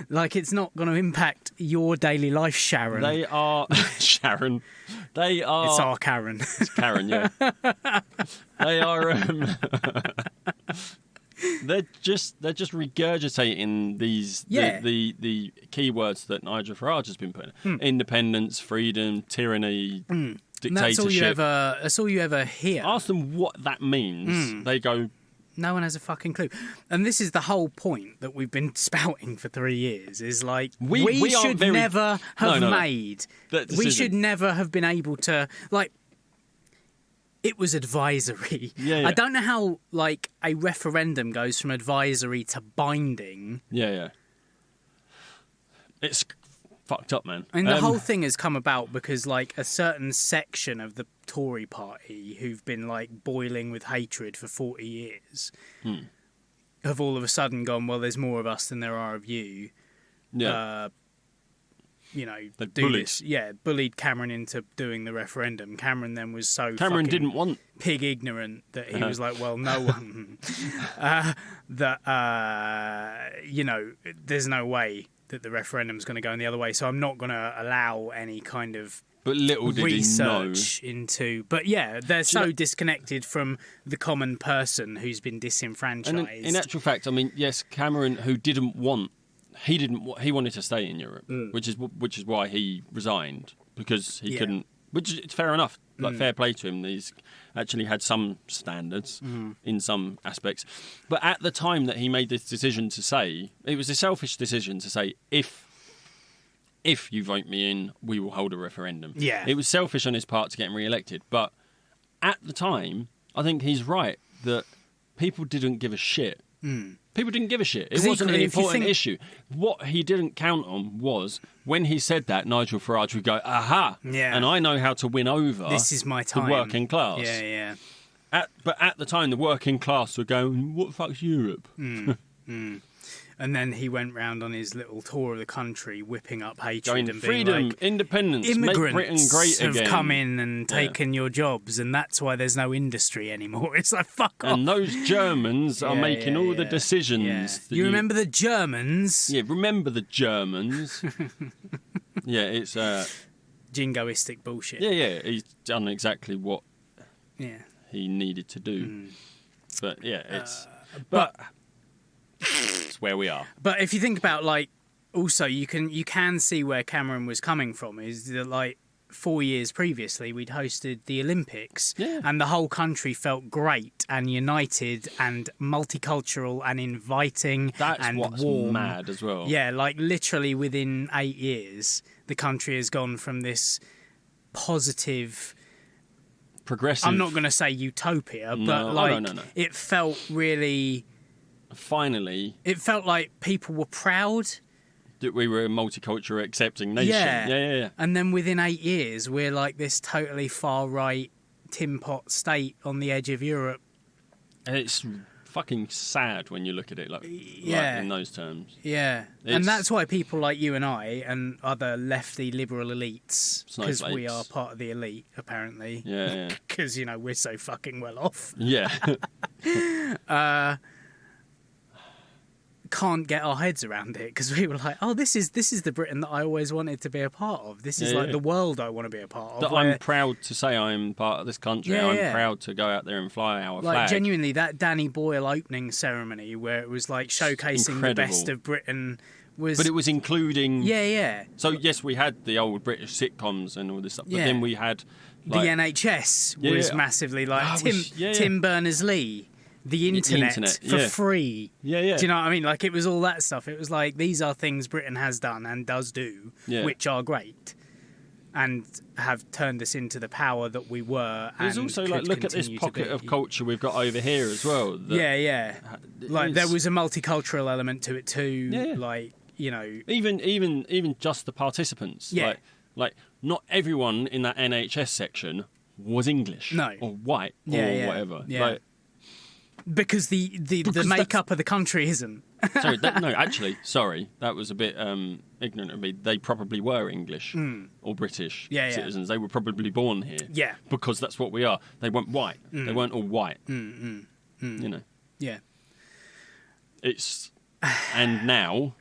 Like, it's not going to impact your daily life, Sharon. They are... Sharon. They are... It's our Karen. It's Karen, yeah. They are... They're just regurgitating these the keywords that Nigel Farage has been putting: independence, freedom, tyranny, dictatorship. That's all you ever hear. Ask them what that means. They go, no one has a fucking clue. And this is the whole point that we've been spouting for 3 years. Is like we should never have made. We should never have been able to like. It was advisory. Yeah. I don't know how, like, a referendum goes from advisory to binding. Yeah. It's fucked up, man. And the whole thing has come about because, like, a certain section of the Tory party who've been, like, boiling with hatred for 40 years have all of a sudden gone, well, there's more of us than there are of you. Yeah. Bullied Cameron into doing the referendum. Cameron then was Cameron didn't want pig ignorant that he was like, well, no one there's no way that the referendum's going to go in the other way, so I'm not going to allow any kind of research into. But yeah, they're so disconnected from the common person who's been disenfranchised. And in actual fact, I mean, yes, Cameron, who he wanted to stay in Europe, which is why he resigned, because he couldn't which is fair enough. Like, fair play to him. He's actually had some standards in some aspects. But at the time that he made this decision to say, it was a selfish decision to say, if you vote me in, we will hold a referendum. Yeah. It was selfish on his part to get him re-elected. But at the time, I think he's right that people didn't give a shit. People didn't give a shit. It wasn't an important issue. What he didn't count on was when he said that, Nigel Farage would go, aha, yeah, and I know how to win over this is my time. The working class. Yeah. But at the time, the working class were going, what the fuck's Europe? And then he went round on his little tour of the country, whipping up hatred Going, and being freedom, like, independence, immigrants make Britain great have again. come in and taken your jobs, and that's why there's no industry anymore. It's like, fuck off. And those Germans are making all the decisions. Yeah. You remember the Germans? Yeah, remember the Germans. Yeah, it's... jingoistic bullshit. Yeah, he's done exactly what he needed to do. But, yeah, it's... But it's where we are. But if you think about, like, also you can see where Cameron was coming from, is that, like, 4 years previously we'd hosted the Olympics, and the whole country felt great and united and multicultural and inviting. That's and what's warm. mad as well. Yeah, like literally within 8 years the country has gone from this positive, progressive, I'm not going to say utopia, but like it felt really... Finally, it felt like people were proud that we were a multicultural, accepting nation. Yeah. And then within 8 years, we're like this totally far right tin pot state on the edge of Europe. And it's fucking sad when you look at it like in those terms. Yeah, and that's why people like you and I and other lefty liberal elites, because we are part of the elite apparently. Yeah. Because we're so fucking well off. Yeah. Can't get our heads around it, because we were like, oh, this is the Britain that I always wanted to be a part of. This is like the world I want to be a part of. That I'm proud to say I'm part of this country. I'm proud to go out there and fly our flag. Like, genuinely, that Danny Boyle opening ceremony where it was like showcasing the best of Britain was... But it was including... Yeah. So, yes, we had the old British sitcoms and all this stuff, but then we had... Like, the NHS was massively like Tim Berners-Lee. The internet for free. Yeah. Do you know what I mean? Like, it was all that stuff. It was like, these are things Britain has done and does do, which are great, and have turned us into the power that we were. There's also, like, look at this pocket of culture we've got over here as well. Like, there was a multicultural element to it too. Yeah. Like, Even just the participants. Yeah. Like, not everyone in that NHS section was English. No. Or white. Or whatever. Yeah. Like, because the makeup of the country isn't. Sorry, that was a bit ignorant of me. They probably were English or British citizens. They were probably born here. Yeah. Because that's what we are. They weren't white. They weren't all white. Yeah. It's... And now...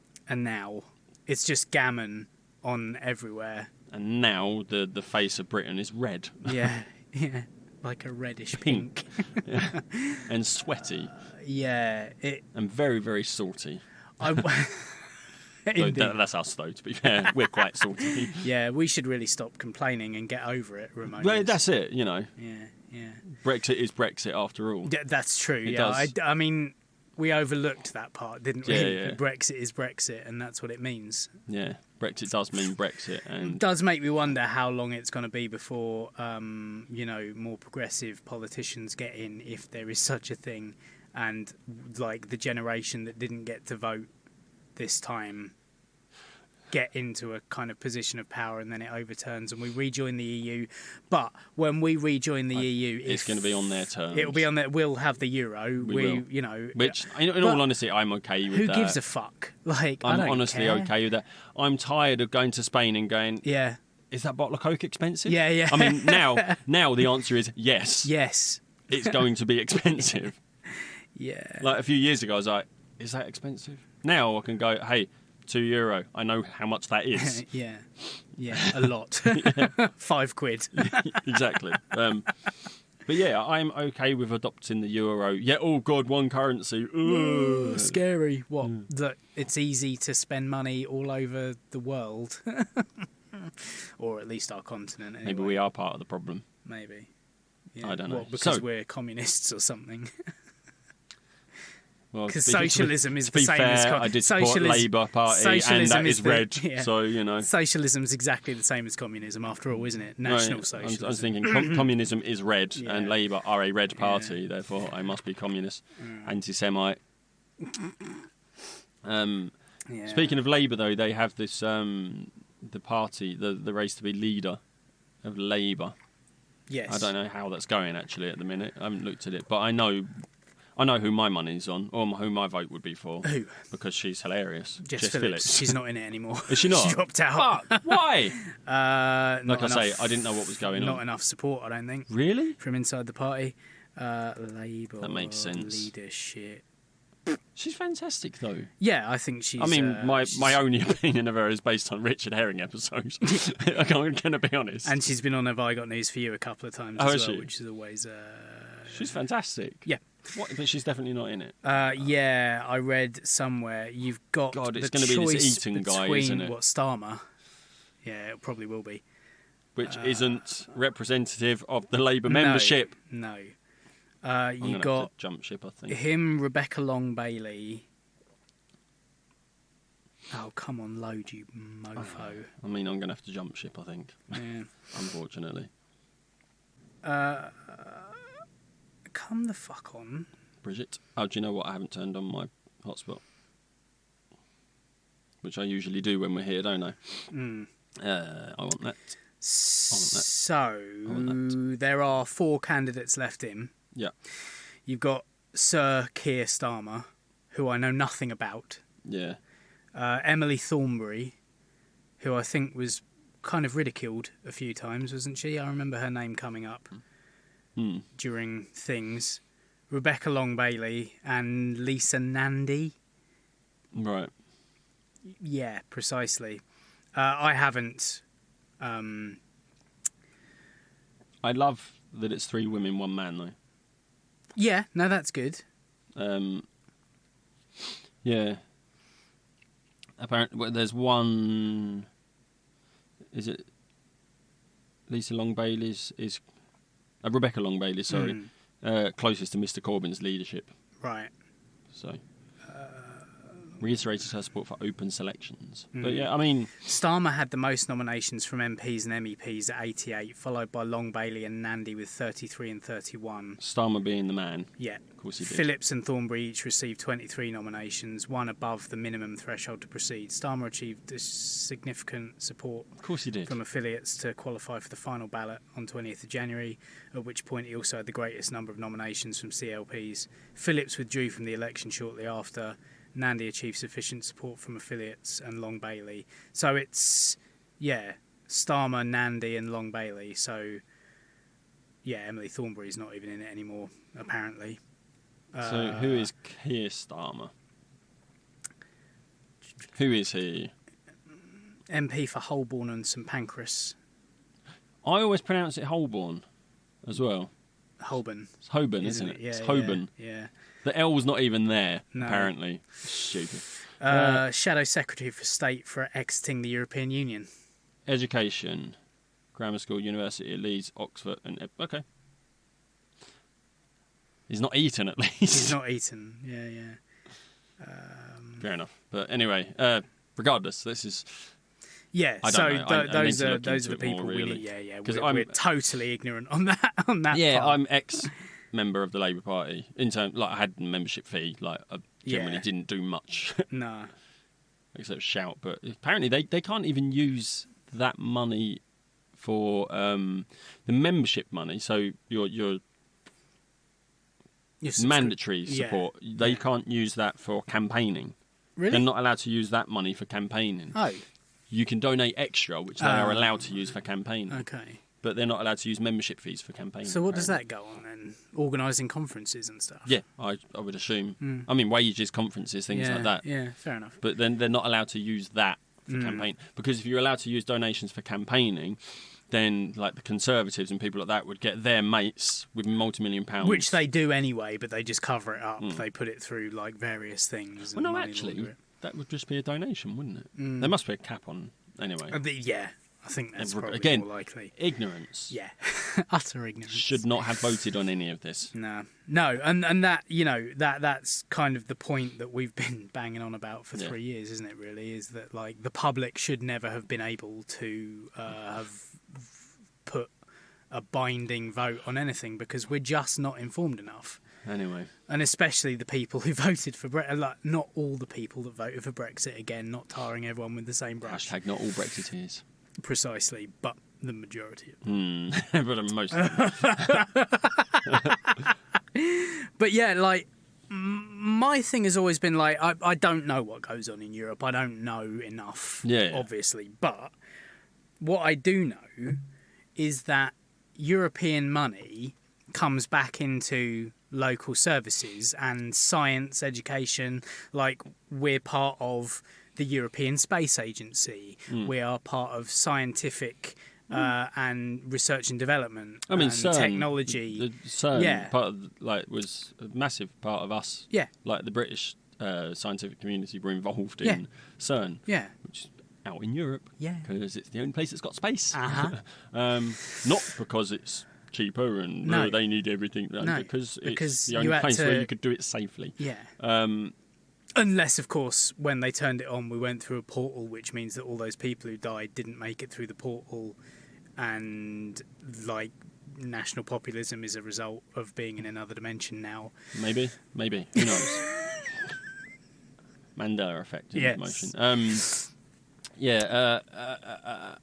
It's just gammon on everywhere. And now the face of Britain is red. Yeah. Like a reddish pink. And sweaty. And very, very salty. That's us, though, to be fair. We're quite salty. Yeah, we should really stop complaining and get over it, Ramon. Well, that's it, Yeah. Brexit is Brexit after all. That's true, it does. I mean, we overlooked that part, didn't we? Yeah. Brexit is Brexit, and that's what it means. Yeah, Brexit does mean Brexit. And it does make me wonder how long it's going to be before, more progressive politicians get in, if there is such a thing, and, like, the generation that didn't get to vote this time get into a kind of position of power, and then it overturns and we rejoin the EU. But when we rejoin the EU, it's going to be on their terms. It'll be on their. We'll have the euro. We will. Which, in all honesty, I'm okay with that. Who gives a fuck? Like, I'm I don't honestly care. okay with that. I'm tired of going to Spain and going, yeah, is that bottle of Coke expensive? Yeah. I mean, now the answer is yes. Yes. It's going to be expensive. Yeah. Like, a few years ago, I was like, is that expensive? Now I can go, hey, €2. I know how much that is. Yeah, a lot. 5 quid. Exactly. But yeah, I'm okay with adopting the euro. Yeah, oh God, one currency. Ooh. Scary. What? That it's easy to spend money all over the world. or at least our continent. Anyway. Maybe we are part of the problem. Maybe. Yeah. I don't know. Well, because we're communists or something. Well, because socialism is to be the same fair, as I did support Labour Party, and that is red. Yeah. So socialism's exactly the same as communism, after all, isn't it? National socialism. I was thinking communism is red, and Labour are a red party. Therefore, I must be communist, anti-Semite. Speaking of Labour, though, they have this the party, the race to be leader of Labour. Yes. I don't know how that's going actually at the minute. I haven't looked at it, but I know who my money's on, or who my vote would be for. Who? Because she's hilarious. Jess Phillips. She's not in it anymore. Is she not? She dropped out. Fuck, why? Like I say, I didn't know what was going on. Not enough support, I don't think. Really? From inside the party. Labour. That makes sense. Leadership. She's fantastic, though. Yeah, I think she's... I mean, my only opinion of her is based on Richard Herring episodes. I'm going to be honest. And she's been on Have I Got News For You a couple of times as well, which is always... She's fantastic. Yeah. But she's definitely not in it. Yeah, I read somewhere you've got God, it's the going to be this choice Eton guy, between isn't it? what Starmer? Yeah, it probably will be. Which isn't representative of the Labour membership. No. You got to jump ship, I think. Him, Rebecca Long Bailey. Oh, come on, load, you mofo. I mean, I'm going to have to jump ship, I think. Yeah. Unfortunately. Come the fuck on. Bridget. Oh, do you know what? I haven't turned on my hotspot. Which I usually do when we're here, don't I? I want that. So, there are 4 candidates left in. Yeah. You've got Sir Keir Starmer, who I know nothing about. Yeah. Emily Thornberry, who I think was kind of ridiculed a few times, wasn't she? I remember her name coming up during things. Rebecca Long Bailey and Lisa Nandy. Right. Yeah, precisely. I haven't... I love that it's 3 women, 1 man, though. Yeah, no, that's good. Yeah. Apparently, there's one... Is it... Lisa Long Bailey's is... Rebecca Long Bailey, sorry. Closest to Mr Corbyn's leadership. Right. So... reiterated her support for open selections. But yeah, I mean... Starmer had the most nominations from MPs and MEPs at 88, followed by Long Bailey and Nandy with 33 and 31. Starmer being the man. Yeah. Of course he did. Phillips and Thornberry each received 23 nominations, 1 above the minimum threshold to proceed. Starmer achieved significant support of course he did. From affiliates to qualify for the final ballot on 20th of January, at which point he also had the greatest number of nominations from CLPs. Phillips withdrew from the election shortly after. Nandy achieved sufficient support from affiliates and Long Bailey. So it's, Starmer, Nandy and Long Bailey. So, Emily Thornberry's not even in it anymore, apparently. So who is Keir Starmer? Who is he? MP for Holborn and St Pancras. I always pronounce it Holborn as well. Holborn. It's Holborn, isn't it? Yeah, it's Holborn. Yeah. The L's not even there, no. apparently. Stupid. Shadow Secretary for State for exiting the European Union. Education. Grammar School, University of Leeds, Oxford, and... Okay. He's not Eton, at least. He's not Eton, yeah. Fair enough. But anyway, regardless, this is... Yeah, I so don't know. those are the people we really. need. Yeah. We're totally ignorant on that. Yeah, part. I'm ex-member of the Labour Party. In terms, I had a membership fee. I generally didn't do much. No. Except shout. But apparently they can't even use that money for the membership money. So your mandatory support. They can't use that for campaigning. Really? They're not allowed to use that money for campaigning. Oh. You can donate extra, which they are allowed to use for campaigning. Okay. But they're not allowed to use membership fees for campaigning. So what does that go on then? Organising conferences and stuff? Yeah, I would assume. I mean, wages, conferences, things like that. Yeah, fair enough. But then they're not allowed to use that for campaign. Because if you're allowed to use donations for campaigning, then the Conservatives and people like that would get their mates with multi-million pounds. Which they do anyway, but they just cover it up. They put it through various things. Well, no, actually, that would just be a donation, wouldn't it? There must be a cap on, anyway. Yeah, I think that's probably Again, more likely. Ignorance. Yeah, utter ignorance. Should not have voted on any of this. No, and that that's kind of the point that we've been banging on about for 3 years, isn't it? Really, is that like the public should never have been able to have put a binding vote on anything because we're just not informed enough. Anyway, and especially the people who voted for Brexit, like not all the people that voted for Brexit. Again, not tarring everyone with the same brush. # not all Brexiteers. Precisely, but the majority. But most. But yeah, like my thing has always been like I don't know what goes on in Europe. I don't know enough, obviously. But what I do know is that European money comes back into local services and science education. Like we're part of the European Space Agency. We are part of scientific and research and development. I mean, and CERN, technology. The CERN part of, was a massive part of us. Yeah. Like the British scientific community were involved in CERN. Yeah. Which is out in Europe. Yeah. Because it's the only place that's got space. Uh-huh. Not because it's cheaper and they need everything. Because it's the only place where you could do it safely. Yeah. Unless, of course, when they turned it on, we went through a portal, which means that all those people who died didn't make it through the portal, and like national populism is a result of being in another dimension now. Maybe. Who knows? Mandela effect in motion. I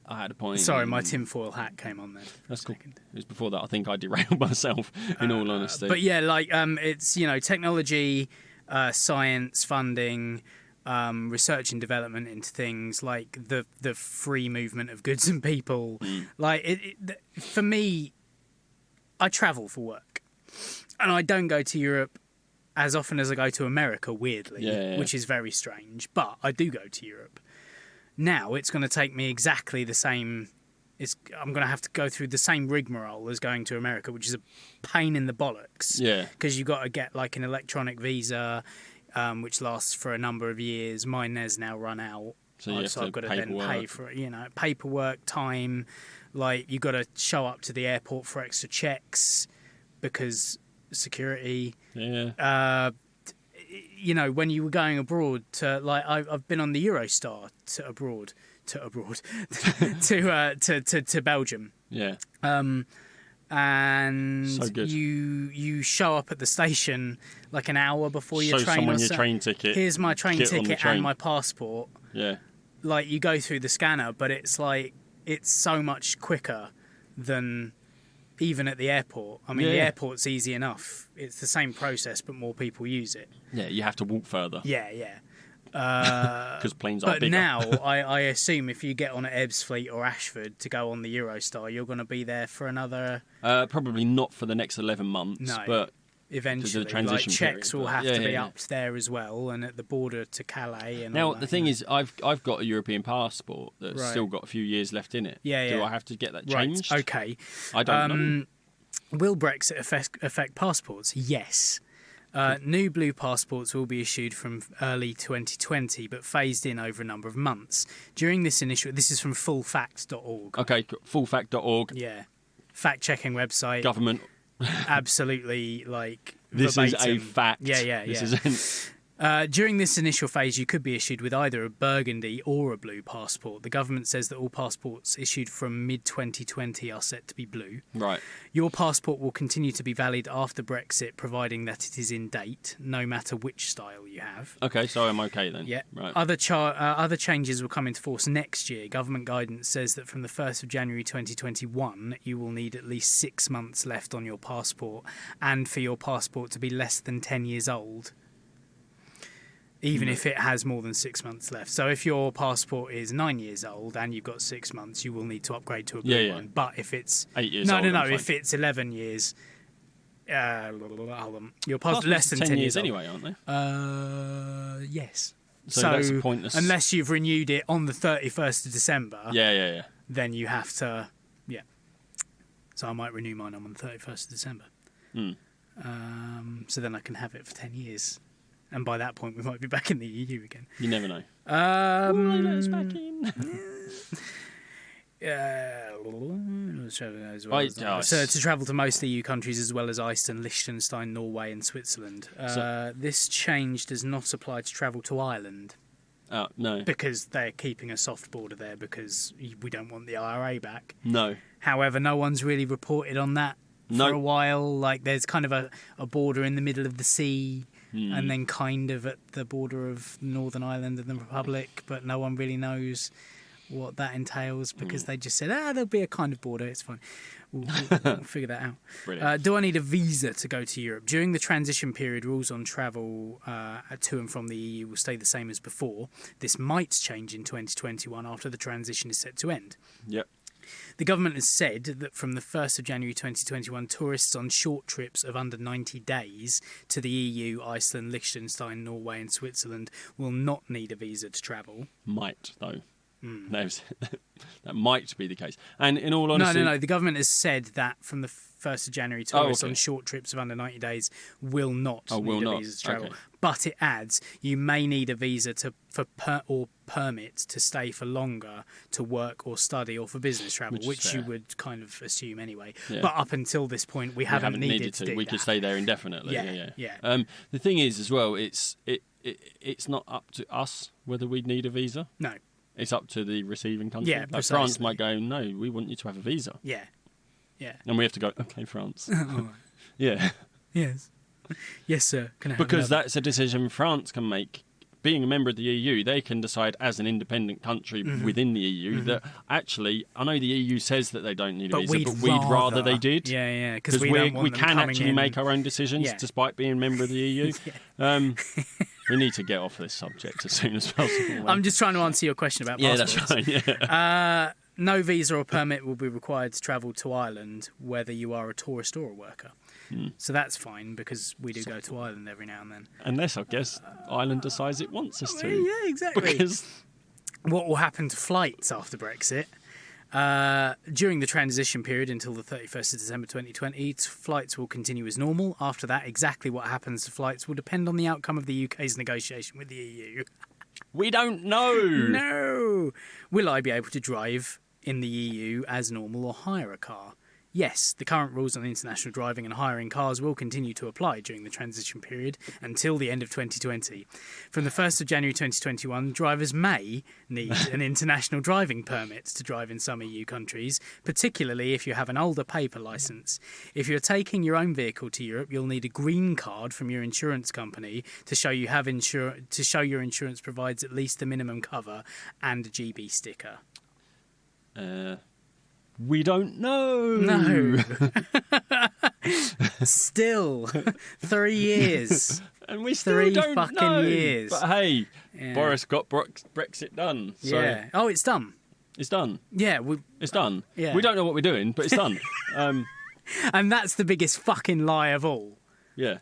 had a point. Sorry, my tinfoil hat came on then. That's cool. It was before that. I think I derailed myself, in all honesty. But yeah, like it's technology, science funding, research and development into things like the free movement of goods and people. Like for me, I travel for work, and I don't go to Europe as often as I go to America. Weirdly, which is very strange, but I do go to Europe. Now it's going to take me exactly the same. I'm going to have to go through the same rigmarole as going to America, which is a pain in the bollocks. Yeah. Because you've got to get like an electronic visa, which lasts for a number of years. Mine has now run out. So I've got to then pay for it. Paperwork, time. Like you've got to show up to the airport for extra checks because security. Yeah. When you were going abroad to like I've been on the Eurostar to Belgium. Yeah. And so good. You show up at the station like an hour before your Show train. someone your train ticket. Here's my train ticket and my passport. Yeah. Like you go through the scanner, but it's so much quicker than even at the airport. I mean, the airport's easy enough. It's the same process, but more people use it. Yeah, you have to walk further. Yeah. Because planes are bigger. But now, I assume if you get on at Ebbsfleet or Ashford to go on the Eurostar, you're going to be there for another... probably not for the next 11 months, but... Eventually, transition checks period, will have to be upped there as well, and at the border to Calais. And now the thing is, I've got a European passport that's still got a few years left in it. Yeah. Do I have to get that changed? Right. Okay. I don't know. Will Brexit affect passports? Yes. New blue passports will be issued from early 2020, but phased in over a number of months. During this is from fullfact.org. Okay, fullfact.org. Yeah. Fact-checking website. Government. Absolutely, like, this verbatim. is a fact. Yeah. This isn't... During this initial phase, you could be issued with either a burgundy or a blue passport. The government says that all passports issued from mid-2020 are set to be blue. Right. Your passport will continue to be valid after Brexit, providing that it is in date, no matter which style you have. Okay, so I'm okay then. Yeah. Right. Other changes will come into force next year. Government guidance says that from the 1st of January 2021, you will need at least 6 months left on your passport, and for your passport to be less than 10 years old. Even if it has more than 6 months left. So if your passport is 9 years old and you've got 6 months, you will need to upgrade to a blue one. But if it's 8 years old, if it's 11 years, your passport less than 10 years anyway, aren't they? Yes. So that's pointless. Unless you've renewed it on the 31st of December. Yeah. Then you have to. Yeah. So I might renew mine on the 31st of December. So then I can have it for 10 years. And by that point, we might be back in the EU again. You never know. Let us back in. So to travel to most EU countries as well as Iceland, Liechtenstein, Norway and Switzerland. This change does not apply to travel to Ireland. Oh, no. Because they're keeping a soft border there because we don't want the IRA back. No. However, no one's really reported on that for a while. Like, there's kind of a border in the middle of the sea and then kind of at the border of Northern Ireland and the Republic, but no one really knows what that entails because they just said, there'll be a kind of border, it's fine. We'll figure that out. Do I need a visa to go to Europe? During the transition period, rules on travel to and from the EU will stay the same as before. This might change in 2021 after the transition is set to end. Yep. The government has said that from the 1st of January 2021, tourists on short trips of under 90 days to the EU, Iceland, Liechtenstein, Norway and Switzerland will not need a visa to travel. Might, though. That might be the case. And in all honesty... No. The government has said that from the 1st of January, tourists on short trips of under 90 days will not need a visa to travel. Okay. But it adds, you may need a visa or permit to stay for longer to work or study or for business travel, which you would kind of assume anyway. Yeah. But up until this point, we haven't needed to do We that. could stay there indefinitely. Yeah. The thing is, as well, it's not up to us whether we need a visa. No. It's up to the receiving country. Yeah, like France might go, no, we want you to have a visa. Yeah. And we have to go, okay, France. Right. Yeah. Yes. Yes, sir. Can I have because another? That's a decision France can make. Being a member of the EU, they can decide as an independent country within the EU that actually, I know the EU says that they don't need a visa, but we'd rather they did. Yeah. Because we can actually make our own decisions despite being a member of the EU. We need to get off this subject as soon as possible. I'm just trying to answer your question about passports. That's right. Yeah. No visa or permit will be required to travel to Ireland, whether you are a tourist or a worker. So that's fine because we do go to Ireland every now and then. Unless, I guess, Ireland decides it wants us to. Yeah, exactly. Because what will happen to flights after Brexit? During the transition period until the 31st of December 2020, flights will continue as normal. After that, exactly what happens to flights will depend on the outcome of the UK's negotiation with the EU. We don't know. No. Will I be able to drive in the EU as normal or hire a car? Yes, the current rules on international driving and hiring cars will continue to apply during the transition period until the end of 2020. From the 1st of January 2021, drivers may need an international driving permit to drive in some EU countries, particularly if you have an older paper licence. If you're taking your own vehicle to Europe, you'll need a green card from your insurance company to show you have to show your insurance provides at least the minimum cover and a GB sticker. We don't know. No. Still, 3 years. And we still don't know. 3 fucking years. But hey, Boris got Brexit done. So yeah. Oh, it's done. It's done. Yeah. It's done. Yeah. We don't know what we're doing, but it's done. And that's the biggest fucking lie of all. Yeah.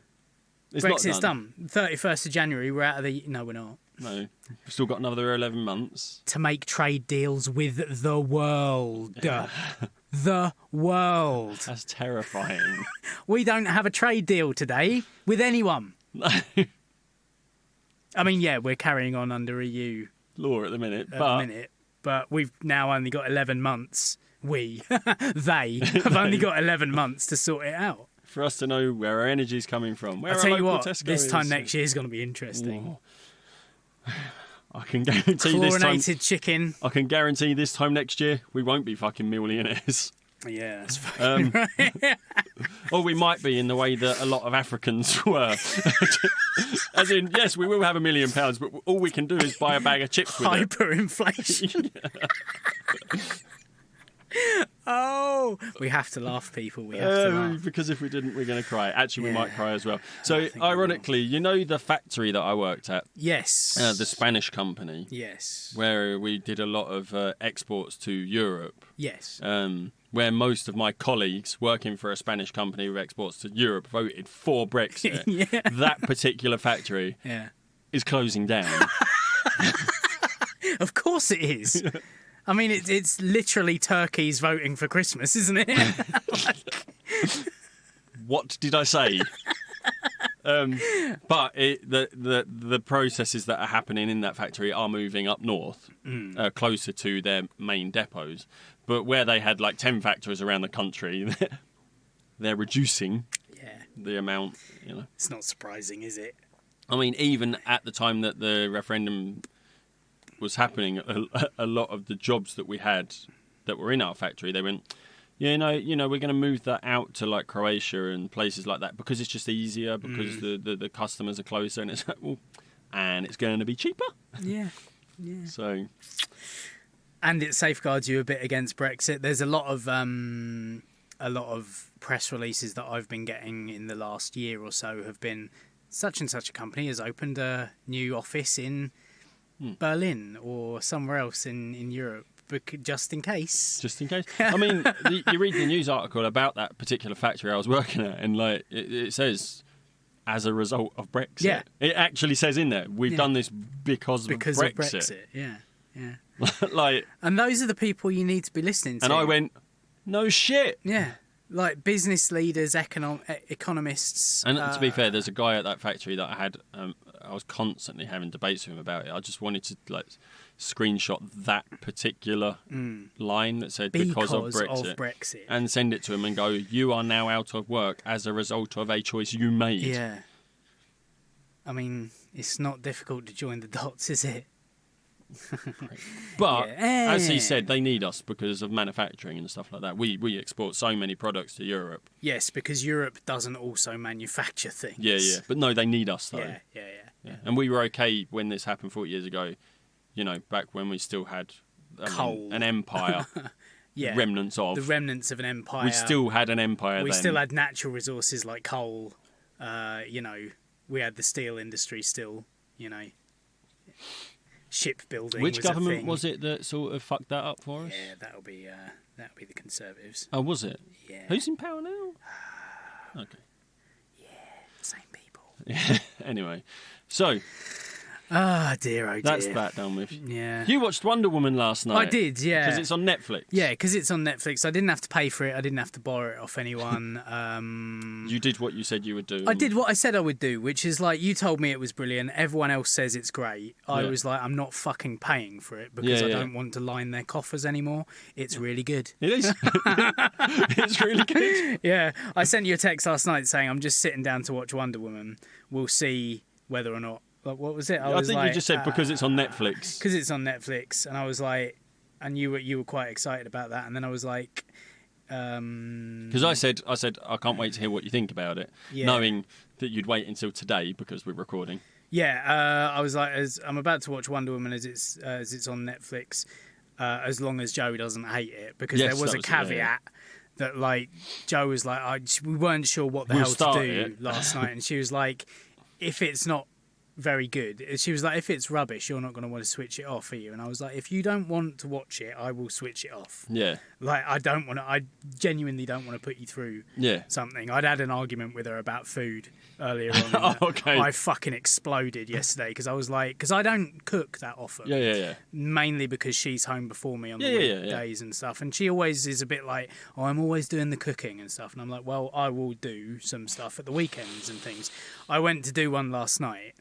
Brexit's done. 31st of January, we're out of the... No, we're not. No. We've still got another 11 months. To make trade deals with the world. The world. That's terrifying. We don't have a trade deal today with anyone. No. I mean, yeah, we're carrying on under EU law at the minute. But we've now only got 11 months. They have only got 11 months to sort it out. For us to know where our energy's coming from. I'll tell you what, this time next year is going to be interesting. I can guarantee Chlorinated chicken. I can guarantee this time next year we won't be fucking millionaires. Yeah, that's fucking right. Or we might be in the way that a lot of Africans were. As in, yes, we will have £1 million, but all we can do is buy a bag of chips with Hyperinflation. Oh, we have to laugh, people. We have to laugh. Because if we didn't, we're going to cry. Actually, we might cry as well. So, ironically, you know the factory that I worked at? Yes. The Spanish company? Yes. Where we did a lot of exports to Europe? Yes. Where most of my colleagues working for a Spanish company with exports to Europe voted for Brexit. Yeah. That particular factory is closing down. Of course it is. I mean, it's literally turkeys voting for Christmas, isn't it? What did I say? But the processes that are happening in that factory are moving up north, closer to their main depots. But where they had like 10 factories around the country, they're reducing the amount, you know. It's not surprising, is it? I mean, even at the time that the referendum was happening, a lot of the jobs that we had that were in our factory, they went, you know, we're going to move that out to like Croatia and places like that because it's just easier, because the customers are closer, and it's and it's going to be cheaper. Yeah. So, and it safeguards you a bit against Brexit. There's a lot of press releases that I've been getting in the last year or so have been such and such a company has opened a new office in Berlin or somewhere else in Europe, just in case. Just in case. I mean, you read the news article about that particular factory I was working at, and like it says, as a result of Brexit. Yeah. It actually says in there, we've done this because of Brexit. Yeah. Like, and those are the people you need to be listening to. And I went, no shit. Yeah. Like business leaders, economists. And to be fair, there's a guy at that factory that I had, I was constantly having debates with him about it. I just wanted to like screenshot that particular line that said because of Brexit and send it to him and go, you are now out of work as a result of a choice you made. Yeah. I mean, it's not difficult to join the dots, is it? But as he said, they need us because of manufacturing and stuff like that. We export so many products to Europe. Yes, because Europe doesn't also manufacture things. Yeah. But no, they need us though. Yeah. And we were okay when this happened 40 years ago. You know, back when we still had coal, an empire. Yeah, the remnants of an empire. We still had an empire. We still had natural resources like coal. You know, we had the steel industry still. You know. Shipbuilding. Which government was it that sort of fucked that up for us? Yeah, that'll be the Conservatives. Oh, was it? Yeah. Who's in power now? Okay. Yeah, same people. Yeah. Anyway, so. Ah, dear, oh dear. That's that done with. Yeah. You watched Wonder Woman last night. I did, yeah. Because it's on Netflix. Yeah, because it's on Netflix. I didn't have to pay for it. I didn't have to borrow it off anyone. You did what you said you would do. I did what I said I would do, which is like, you told me it was brilliant. Everyone else says it's great. I was like, I'm not fucking paying for it because I don't want to line their coffers anymore. It's really good. It is. It's really good. Yeah. I sent you a text last night saying I'm just sitting down to watch Wonder Woman. We'll see whether or not. What was it? I think you just said because it's on Netflix. Because it's on Netflix, and I was like, and you were quite excited about that, and then I was like, because I said I can't wait to hear what you think about it, knowing that you'd wait until today because we're recording. Yeah, I was like, as I'm about to watch Wonder Woman as it's on Netflix, as long as Joe doesn't hate it, because there was a caveat. That like Joe was like, we weren't sure what the hell to do last night, and she was like, if it's not very good, she was like, if it's rubbish, you're not going to want to switch it off, are you? And I was like, if you don't want to watch it, I will switch it off. Yeah. Like, I genuinely don't want to put you through something. I'd had an argument with her about food earlier on. Okay. I fucking exploded yesterday because I was like, because I don't cook that often. Yeah. Mainly because she's home before me on the weekdays and stuff. And she always is a bit like, oh, I'm always doing the cooking and stuff. And I'm like, well, I will do some stuff at the weekends and things. I went to do one last night.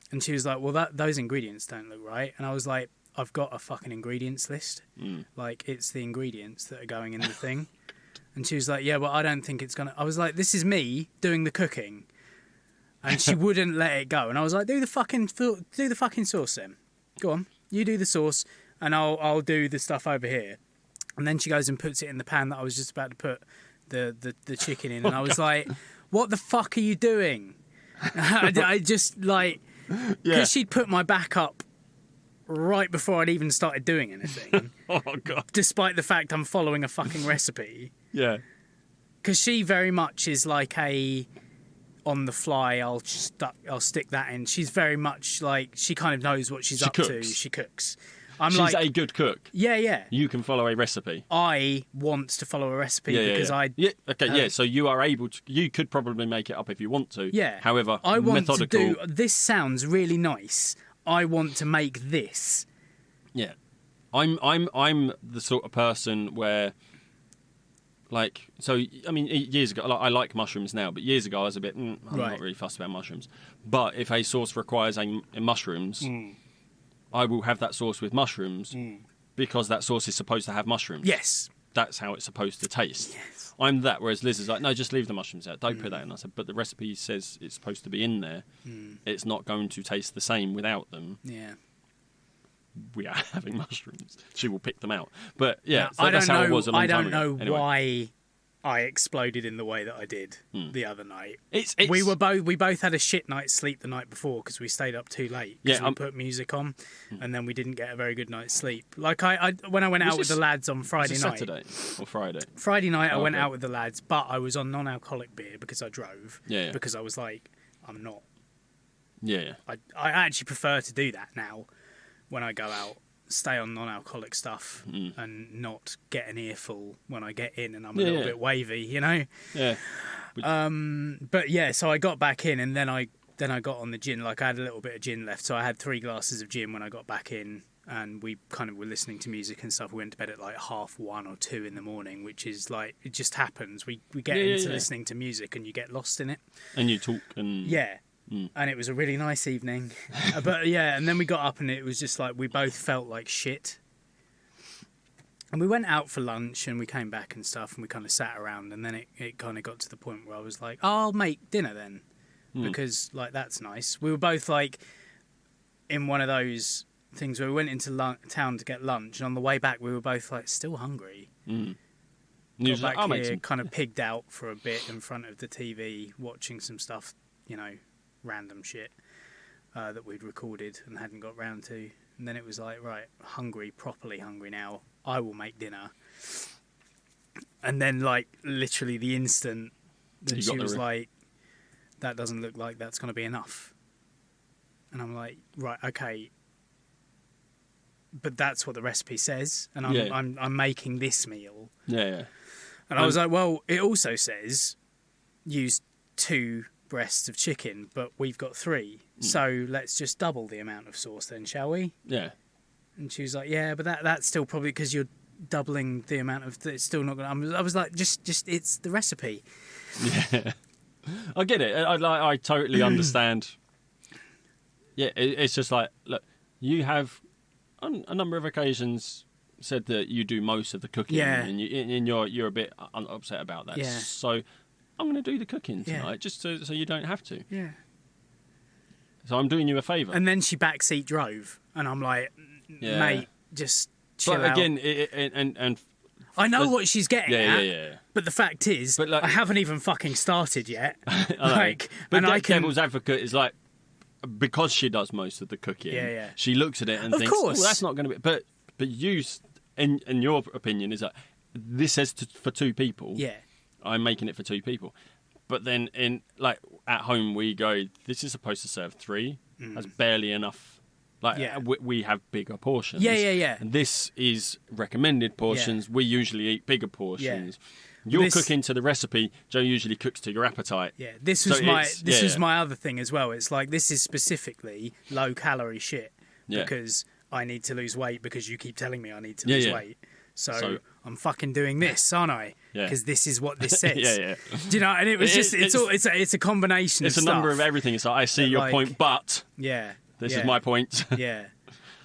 And she was like, well, those ingredients don't look right. And I was like, I've got a fucking ingredients list. Like, it's the ingredients that are going in the thing. And she was like, yeah, well, I don't think it's going to... I was like, this is me doing the cooking. And she wouldn't let it go. And I was like, do the fucking sauce then. Go on, you do the sauce, and I'll do the stuff over here. And then she goes and puts it in the pan that I was just about to put the chicken in. And I was like, what the fuck are you doing? I just, like... Because she'd put my back up right before I'd even started doing anything. Oh, God. Despite the fact I'm following a fucking recipe. Yeah. Because she very much is like a on the fly, I'll stick that in. She's very much like, she kind of knows what she's up to. She cooks. She's a good cook. Yeah. You can follow a recipe. I want to follow a recipe because I... Yeah, okay, so you are able to... You could probably make it up if you want to. Yeah. However, I want methodical... to do... This sounds really nice. I want to make this. Yeah. I'm the sort of person where... Like, so, I mean, years ago, I like mushrooms now, but years ago I was a bit... I'm not really fussed about mushrooms. But if a sauce requires a mushrooms... I will have that sauce with mushrooms because that sauce is supposed to have mushrooms. Yes. that's how it's supposed to taste. Yes. I'm that, whereas Liz is like, no, just leave the mushrooms out. Don't put that in. I said, but the recipe says it's supposed to be in there. It's not going to taste the same without them. Yeah. We are having mushrooms. She will pick them out. But yeah, Now, that's how it was a long time ago. I don't know Anyway. why I exploded in the way that I did the other night. It's We both had a shit night's sleep the night before because we stayed up too late. Yeah, we put music on, and then we didn't get a very good night's sleep. Like I when I went out with the lads on Friday night. Saturday or Friday? Friday night, I went okay. out with the lads, but I was on non-alcoholic beer because I drove. Yeah. Because I was like, I'm not. Yeah. I actually prefer to do that now when I go out. Stay on non-alcoholic stuff and not get an earful when I get in and I'm a little bit wavy, you know? Yeah. But yeah, so I got back in and then I got on the gin. Like I had a little bit of gin left, so I had 3 glasses of gin when I got back in, and we kind of were listening to music and stuff. We went to bed at like 1:30 or 2 in the morning, which is like, it just happens. We get into listening to music and you get lost in it. And you talk and... Yeah. And it was a really nice evening. But yeah, and then we got up and it was just like we both felt like shit. And we went out for lunch and we came back and stuff and we kind of sat around, and then it kind of got to the point where I was like, oh, I'll make dinner then. Because like that's nice. We were both like in one of those things where we went into town to get lunch, and on the way back we were both like still hungry. Got back like, here, kind of pigged out for a bit in front of the TV, watching some stuff, you know, random shit that we'd recorded and hadn't got round to. And then it was like, right, hungry, properly hungry now. I will make dinner. And then, like, literally the instant that she was like, that doesn't look like that's going to be enough. And I'm like, right, okay. But that's what the recipe says. And I'm making this meal. Yeah. And I was like, well, it also says use 2 breasts of chicken, but we've got 3. So let's just double the amount of sauce then, shall we? Yeah. And she was like, yeah, but that's still probably because you're doubling the amount of... It's still not going to... I was like, just it's the recipe. Yeah. I get it. I totally understand. Yeah, it's just like, look, you have on a number of occasions said that you do most of the cooking, and you're a bit upset about that. Yeah. So I'm going to do the cooking tonight, just so you don't have to. Yeah. So I'm doing you a favour. And then she backseat drove, and I'm like, mate, just chill out. But again, and I know what she's getting at. Yeah. But the fact is, But like- I haven't even fucking started yet. But I can... devil's advocate is like, because she does most of the cooking, Yeah. she looks at it and Of thinks, course. oh, that's not going to be... But you, in your opinion, is that this says for 2 people. Yeah. I'm making it for 2 people. But then at home we go, this is supposed to serve 3. That's barely enough. We have bigger portions. Yeah. And this is recommended portions. Yeah. We usually eat bigger portions. You're cooking to the recipe. Joe usually cooks to your appetite. Yeah, this was my other thing as well. It's like, this is specifically low calorie shit because I need to lose weight because you keep telling me I need to lose weight. So I'm fucking doing this, aren't I? Because this is what this says. Yeah. Do you know? And it was it's a combination. It's of a stuff. number of everything. It's like, I see your point, but this is my point. Yeah,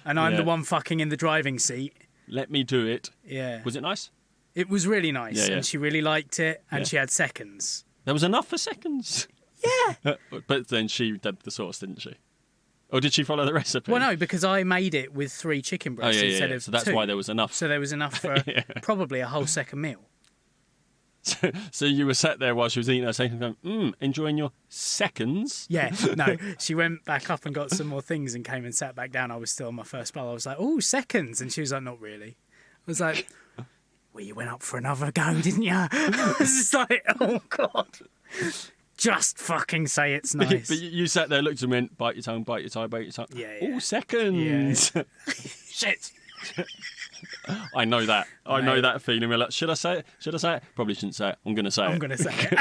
and I'm the one fucking in the driving seat. Let me do it. Yeah. Was it nice? It was really nice, Yeah. and she really liked it, and she had seconds. There was enough for seconds. Yeah. But then she did the sauce, didn't she? Or did she follow the recipe? Well, no, because I made it with 3 chicken breasts instead of 2. So that's why there was enough. So there was enough for probably a whole second meal. So you were sat there while she was eating her second, going, enjoying your seconds. Yeah, no, she went back up and got some more things and came and sat back down. I was still on my first bowl. I was like, oh, seconds. And she was like, not really. I was like, well, you went up for another go, didn't you? I was just like, oh, God. Just fucking say it's nice. But you sat there, looked and went, bite your tongue, bite your tie, bite your tongue. Yeah. Oh, seconds. Yeah. Shit. I know that. I know that feeling. We're like, should I say it? Probably shouldn't say it. I'm going to say it. I'm going to say it.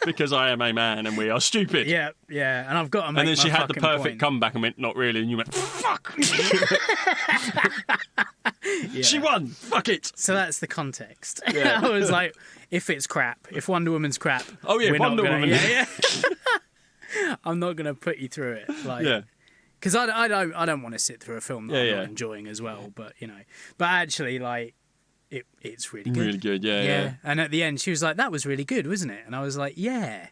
Because I am a man and we are stupid. Yeah. And I've got to make And then she my had the fucking perfect point. comeback and went, not really. And you went, fuck. Yeah. She won. Fuck it. So that's the context. Yeah. I was like, if it's crap, if Wonder Woman's crap, Oh, yeah, we're not Wonder gonna, Woman. Yeah. I'm not going to put you through it. Like, Yeah. Because I don't want to sit through a film that I'm Yeah. not enjoying as well. But, you know. But actually, like, it's really good. Really good, yeah. And at the end, she was like, "That was really good, wasn't it?" And I was like, "Yeah."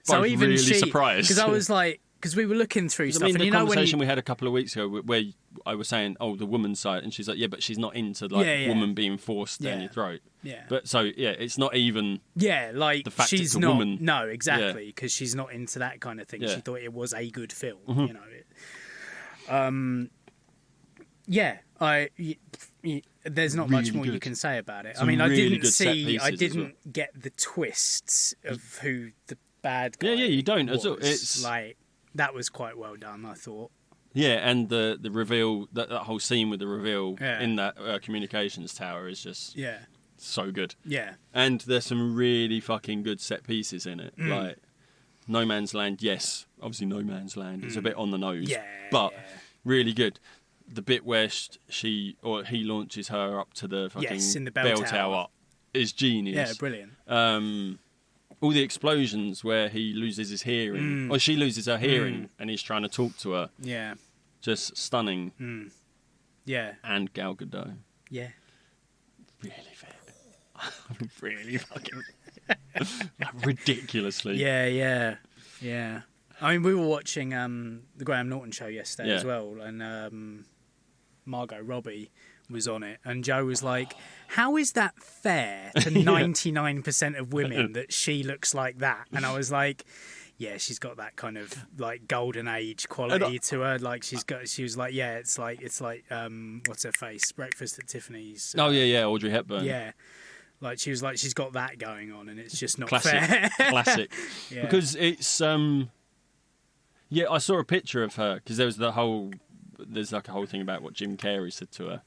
Both So even really she, surprised. because I was like, because we were looking through stuff, the and you know when conversation we had a couple of weeks ago where I was saying, "Oh, the woman's side," and she's like, "Yeah, but she's not into woman being forced down your throat." Yeah. But so it's not even. Yeah, like the fact she's it's a not. woman. No, exactly, because she's not into that kind of thing. Yeah. She thought it was a good film. Mm-hmm. There's not Really much more you good. can say about it. Some I mean, really I didn't good set see. I pieces as well. didn't get the twists of who the bad guy. Yeah, you don't at all. was. It's like that was quite well done, I thought. Yeah, and the reveal, that whole scene with the reveal Yeah. in that communications tower is just so good. Yeah, And there's some really fucking good set pieces in it. Mm. Like No Man's Land, yes, obviously No Man's Land is a bit on the nose, Yeah, but yeah. really good. The bit where he launches her up to the fucking Yes, in the bell tower. is genius. yeah, brilliant. All the explosions where he loses his hearing, or she loses her hearing, and he's trying to talk to her, Yeah, just stunning. yeah, And Gal Gadot, yeah. really fit. Really fucking like, ridiculously. Yeah. I mean, we were watching the Graham Norton show yesterday Yeah. as well, and Margot Robbie was on it, and Joe was like, "How is that fair to 99% of women that she looks like that?" And I was like, "Yeah, she's got that kind of like golden age quality to her. Like she was like, yeah, it's like what's her face? Breakfast at Tiffany's. Oh yeah, Audrey Hepburn. Yeah." Like she was like, she's got that going on, and it's just not Classic, fair. classic. Yeah. Because it's yeah, I saw a picture of her because there's like a whole thing about what Jim Carrey said to her.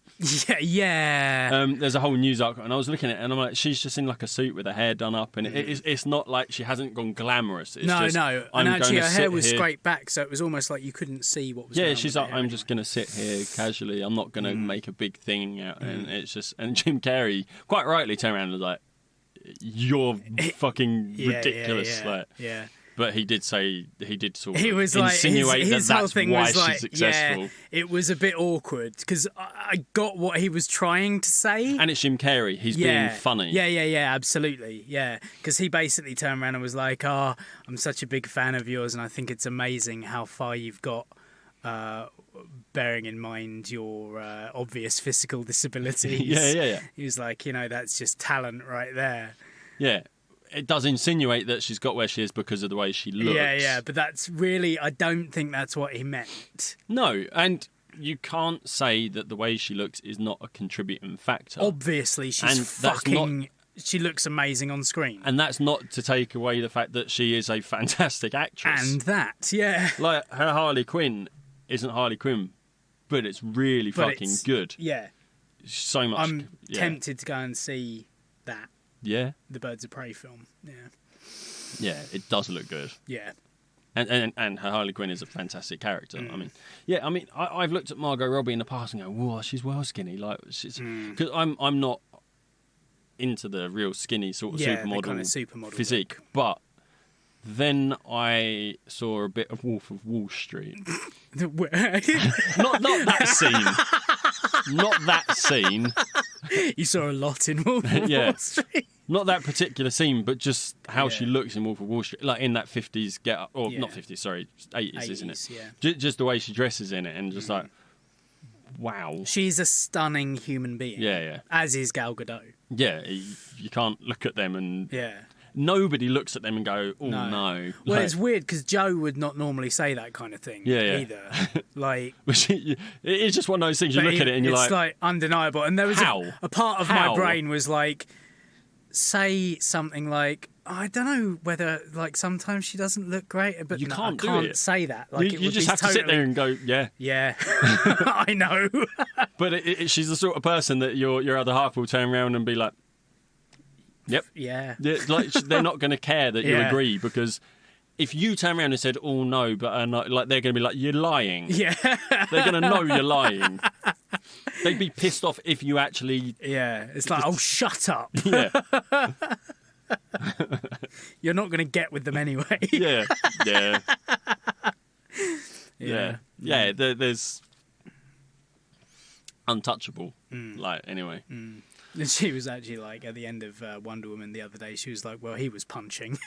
Yeah. There's a whole news article, and I was looking at it, and I'm like, she's just in like a suit with her hair done up, and it's not like she hasn't gone glamorous. It's No. just, And I'm actually, going her to hair sit was here. scraped back, so it was almost like you couldn't see what was. Yeah, going she's on like, with her I'm just going to sit here casually. I'm not going to make a big thing out, and it's just. And Jim Carrey quite rightly turned around and was like, "You're fucking ridiculous." Yeah. But he did sort of He was like, insinuate his that whole that's thing why was she's like, successful. yeah, it was a bit awkward because I got what he was trying to say. And it's Jim Carrey. He's being funny. Yeah, absolutely. Yeah, because he basically turned around and was like, "Oh, I'm such a big fan of yours, and I think it's amazing how far you've got, bearing in mind your obvious physical disabilities." Yeah. He was like, that's just talent right there. Yeah. It does insinuate that she's got where she is because of the way she looks. Yeah, but that's really, I don't think that's what he meant. No, and you can't say that the way she looks is not a contributing factor. Obviously, she's And that's fucking... She looks amazing on screen. And that's not to take away the fact that she is a fantastic actress. And that, yeah. Like, her Harley Quinn isn't Harley Quinn, but it's really fucking good. Yeah. So much. I'm tempted to go and see that. Yeah. The Birds of Prey film. Yeah. Yeah, it does look good. Yeah. And her Harley Quinn is a fantastic character. I mean, I've looked at Margot Robbie in the past and go, whoa, she's well skinny. Like, because I'm not into the real skinny sort of supermodel, kind of supermodel physique, look. but then I saw a bit of Wolf of Wall Street. not that scene. Not that scene. You saw a lot in Wolf of Wall Street. Not that particular scene, but just how she looks in Wolf of Wall Street, like in that 50s get up, or not 50s, sorry, 80s, isn't it? Yeah. Just the way she dresses in it, and just like, wow. She's a stunning human being. Yeah. As is Gal Gadot. Yeah, you can't look at them and... Yeah. Nobody looks at them and go, oh, no. Well, Like, it's weird because Joe would not normally say that kind of thing either. Like, it's just one of those things you look at it and you're it's like undeniable. And there was a part of my brain was like, say something like, I don't know whether like sometimes she doesn't look great, but You can't I do can't it. say that. Like, you just have to sit there and go, yeah. Yeah, I know. But she's the sort of person that your other half will turn around and be like, yep. Yeah. Like, they're not going to care that you agree, because if you turn around and said, oh, no, but not, like, they're going to be like, you're lying. Yeah. They're going to know you're lying. They'd be pissed off if you actually... Yeah. It's like, oh, shut up. Yeah. You're not going to get with them anyway. Yeah. There's untouchable. Like, anyway. And she was actually like, at the end of Wonder Woman the other day, she was like, well, he was punching.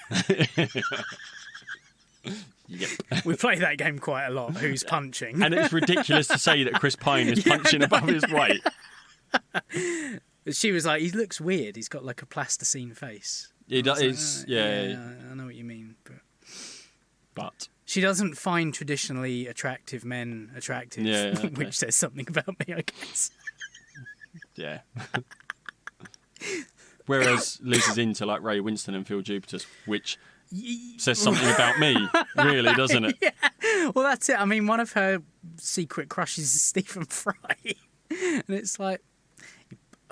Yep. We play that game quite a lot. Who's punching? And it's ridiculous to say that Chris Pine is punching above his weight. She was like, he looks weird. He's got like a plasticine face. It I was is, like, yeah. I know what you mean. But she doesn't find traditionally attractive men attractive, okay. which says something about me, I guess. Yeah. Whereas Liz is into like Ray Winston and Phil Jupitus, which says something about me, really, doesn't it? Yeah. Well, that's it. I mean, one of her secret crushes is Stephen Fry. And it's like,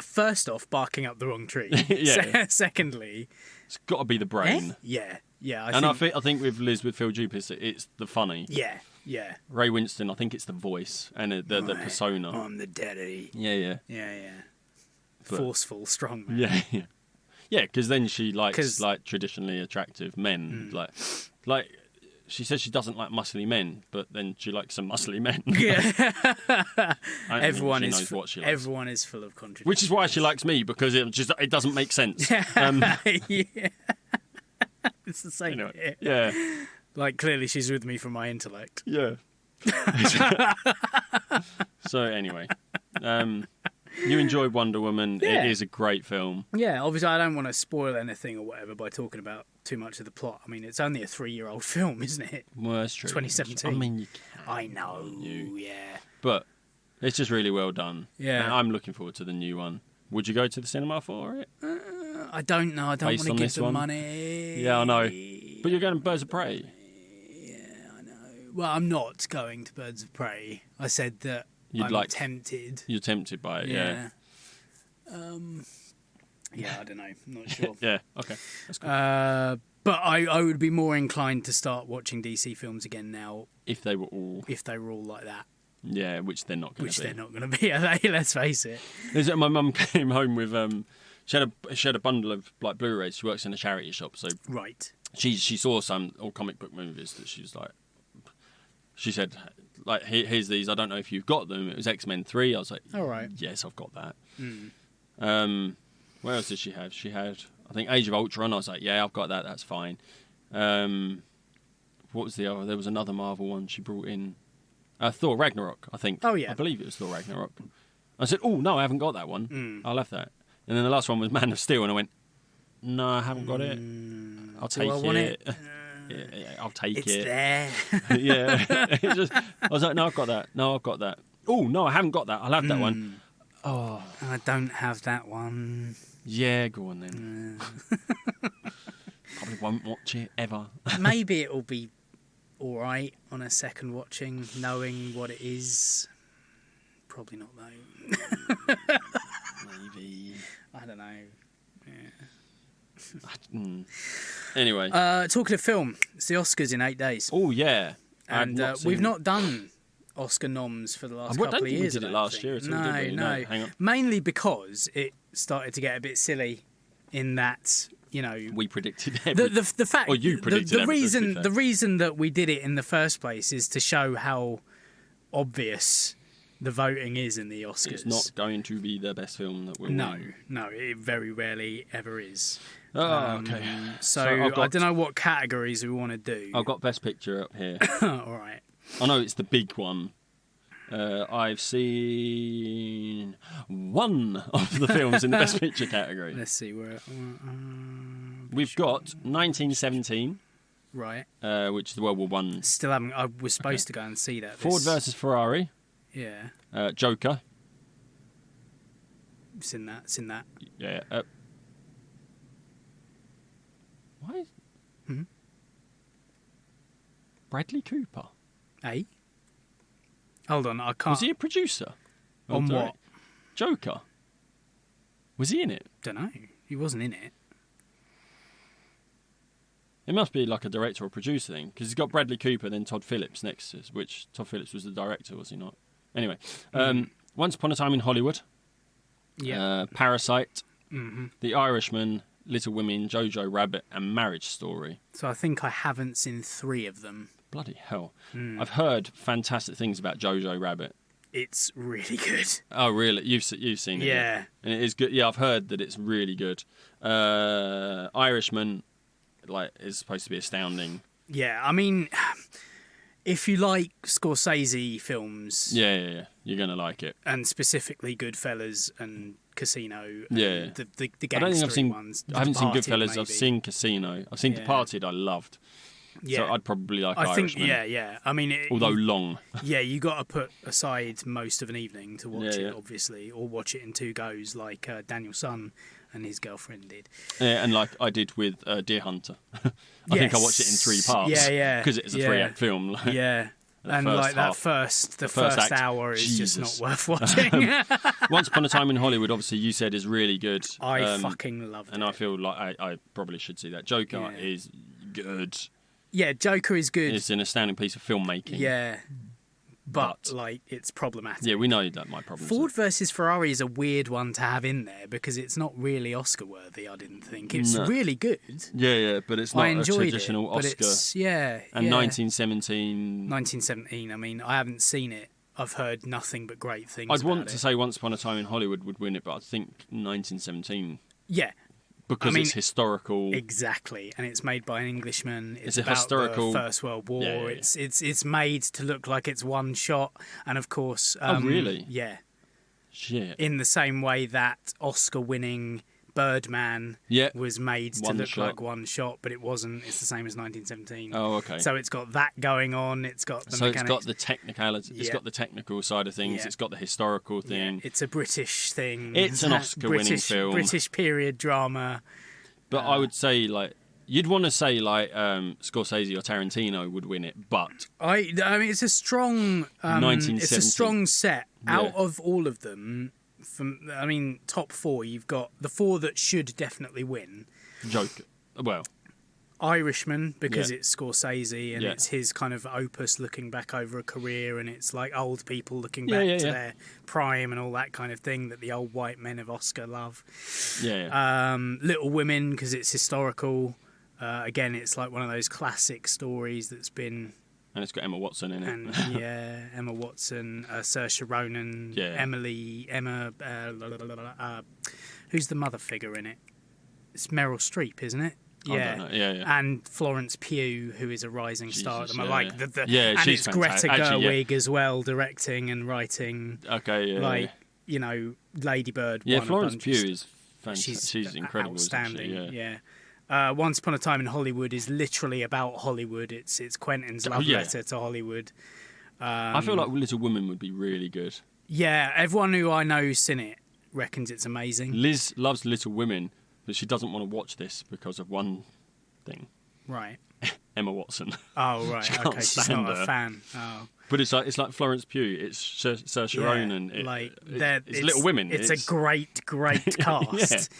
first off, barking up the wrong tree. Yeah. Secondly, It's got to be the brain. Yeah. I think with Liz, with Phil Jupitus, it's the funny. Yeah. Ray Winston, I think it's the voice and the persona. I'm the daddy. Yeah. But, forceful, strong man. Yeah. Yeah, because then she likes like traditionally attractive men. Like she says she doesn't like muscly men, but then she likes some muscly men. Yeah. Everyone knows what she likes. Everyone is full of contradictions. Which is why she likes me, because it doesn't make sense. Yeah. It's the same. Anyway, yeah. Like, clearly she's with me for my intellect. Yeah. So anyway, you enjoyed Wonder Woman. Yeah. It is a great film. Yeah, obviously I don't want to spoil anything or whatever by talking about too much of the plot. I mean, it's only a 3-year-old film, isn't it? Well, that's true. 2017. I mean, you can. I know, yeah. But it's just really well done. Yeah. And I'm looking forward to the new one. Would you go to the cinema for it? I don't know. I don't Based want on to give this the one? money. Yeah, I know. But you're going to Birds of Prey. I know. Well, I'm not going to Birds of Prey. I said that I'm tempted. You're tempted by it, yeah. Yeah, I don't know. I'm not sure. Yeah, okay. That's good. But I would be more inclined to start watching DC films again now if they were all like that. Yeah, which they're not going to be. Which they're not going to be, are they? Let's face it. My mum came home with she had a bundle of like Blu-rays. She works in a charity shop, so right. She saw some old comic book movies that she said like here's these. I don't know if you've got them. It was X-Men 3. I was like, all right. Yes, I've got that. What else did she have? She had, I think, Age of Ultron. I was like, yeah, I've got that. That's fine. What was the other? There was another Marvel one she brought in. Thor Ragnarok, I think. Oh, yeah. I believe it was Thor Ragnarok. I said, oh, no, I haven't got that one. I'll have that. And then the last one was Man of Steel, and I went, no, I haven't got it. I'll take it. Yeah, I'll take it. It's there. Yeah. I was like, no, I've got that. No, I've got that. Oh, no, I haven't got that. I'll have that one. Oh, I don't have that one. Yeah, go on then. Probably won't watch it ever. Maybe it'll be all right on a second watching, knowing what it is. Probably not though. Maybe. I don't know. Yeah. Anyway. Talking of film, it's the Oscars in 8 days. Oh yeah. And we've not done Oscar noms for the last couple of years. We did it last year. No. Hang on. Mainly because it started to get a bit silly in that, you know, we predicted everything. The fact, or you predicted the reason that we did it in the first place is to show how obvious the voting is in the Oscars. It's not going to be the best film that we'll win. No, it very rarely ever is. Oh, okay. So I don't know what categories we want to do. I've got Best Picture up here. All right. I know it's the big one. I've seen one of the films in the Best Picture category. Let's see where. We've got 1917. Right. Which is the World War One. Still haven't. I was supposed to go and see that. Ford versus Ferrari. Yeah. Joker. It's in that. Yeah. Why? Bradley Cooper. Hey. Hold on, I can't. Was he a producer? On what? Joker. Was he in it? Don't know. He wasn't in it. It must be like a director or producer thing, because he's got Bradley Cooper and then Todd Phillips next to us, which Todd Phillips was the director, was he not? Anyway, Once Upon a Time in Hollywood. Yeah. Parasite. The Irishman. Little Women, Jojo Rabbit, and Marriage Story. So I think I haven't seen 3 of them. Bloody hell. I've heard fantastic things about Jojo Rabbit. It's really good. Oh, really? You've seen it? Yeah. And it is good. Yeah, I've heard that it's really good. Irishman, is supposed to be astounding. Yeah, I mean, if you like Scorsese films... Yeah. You're going to like it. And specifically Goodfellas and Casino. Yeah. The I don't think I've seen... ones. I haven't seen Departed, Goodfellas. maybe. I've seen Casino. I've seen Departed. I loved. Yeah. So I'd probably like I think, Irishman. yeah. I mean... Although long. Yeah, you got to put aside most of an evening to watch Yeah. it, obviously. Or watch it in two goes like Daniel Son and his girlfriend did. Yeah, and like I did with Deer Hunter. I think I watched it in 3 parts. Yeah. Because it's a 3-act film. Yeah. And like that first act, hour is Jesus. just not worth watching. Once Upon a Time in Hollywood, obviously you said is really good. I fucking loved it. And I feel like I probably should see that. Joker is good. Yeah, Joker is good. It's an astounding piece of filmmaking. Yeah. But like, it's problematic. Yeah, we know that my problem. Ford versus Ferrari is a weird one to have in there because it's not really Oscar worthy. I didn't think it's really good. Yeah, but it's not I a enjoyed traditional it, but Oscar. It's, and 1917. 1917. I mean, I haven't seen it. I've heard nothing but great things. I'd want about to it. say Once Upon a Time in Hollywood would win it, but I think 1917. Yeah. Because it's historical. Exactly, and it's made by an Englishman. It's a about historical... the First World War. Yeah. It's made to look like it's one shot, and of course, oh really? Yeah. Shit. In the same way that Oscar-winning Birdman was made to look like one shot, but it wasn't. It's the same as 1917. Oh, okay. So it's got that going on. It's got the mechanics. It's got the technicality. It's got the technical side of things. It's got the historical thing. Yeah. It's a British thing. It's an Oscar-winning film. British period drama. But I would say you'd want to say Scorsese or Tarantino would win it, but I mean it's a strong 1970. It's a strong set out of all of them. Top 4, you've got the 4 that should definitely win. Joker. Well, Irishman, because it's Scorsese and Yeah. it's his kind of opus looking back over a career, and it's like old people looking back to their prime and all that kind of thing that the old white men of Oscar love. Little Women, because it's historical. Again, it's like one of those classic stories that's been... And it's got Emma Watson in it. And Emma Watson, Saoirse Ronan, Emma. Who's the mother figure in it? It's Meryl Streep, isn't it? I don't know. Yeah. And Florence Pugh, who is a rising star at the moment. yeah. Like Yeah, and she's it's Greta fantastic. Actually, Gerwig as well, directing and writing. Okay, yeah. You know, Lady Bird. Yeah, won Florence a bunch. Pugh is fantastic. She's incredible. Outstanding. Isn't she? Yeah. Once Upon a Time in Hollywood is literally about Hollywood. It's Quentin's love letter to Hollywood. I feel like Little Women would be really good. Yeah, everyone who I know who's seen it reckons it's amazing. Liz loves Little Women, but she doesn't want to watch this because of one thing. Right. Emma Watson. Oh, right. She Okay, can't she's stand not her. a fan. Oh. But it's like Florence Pugh. It's Saoirse Ronan. It's Little Women. It's a great cast.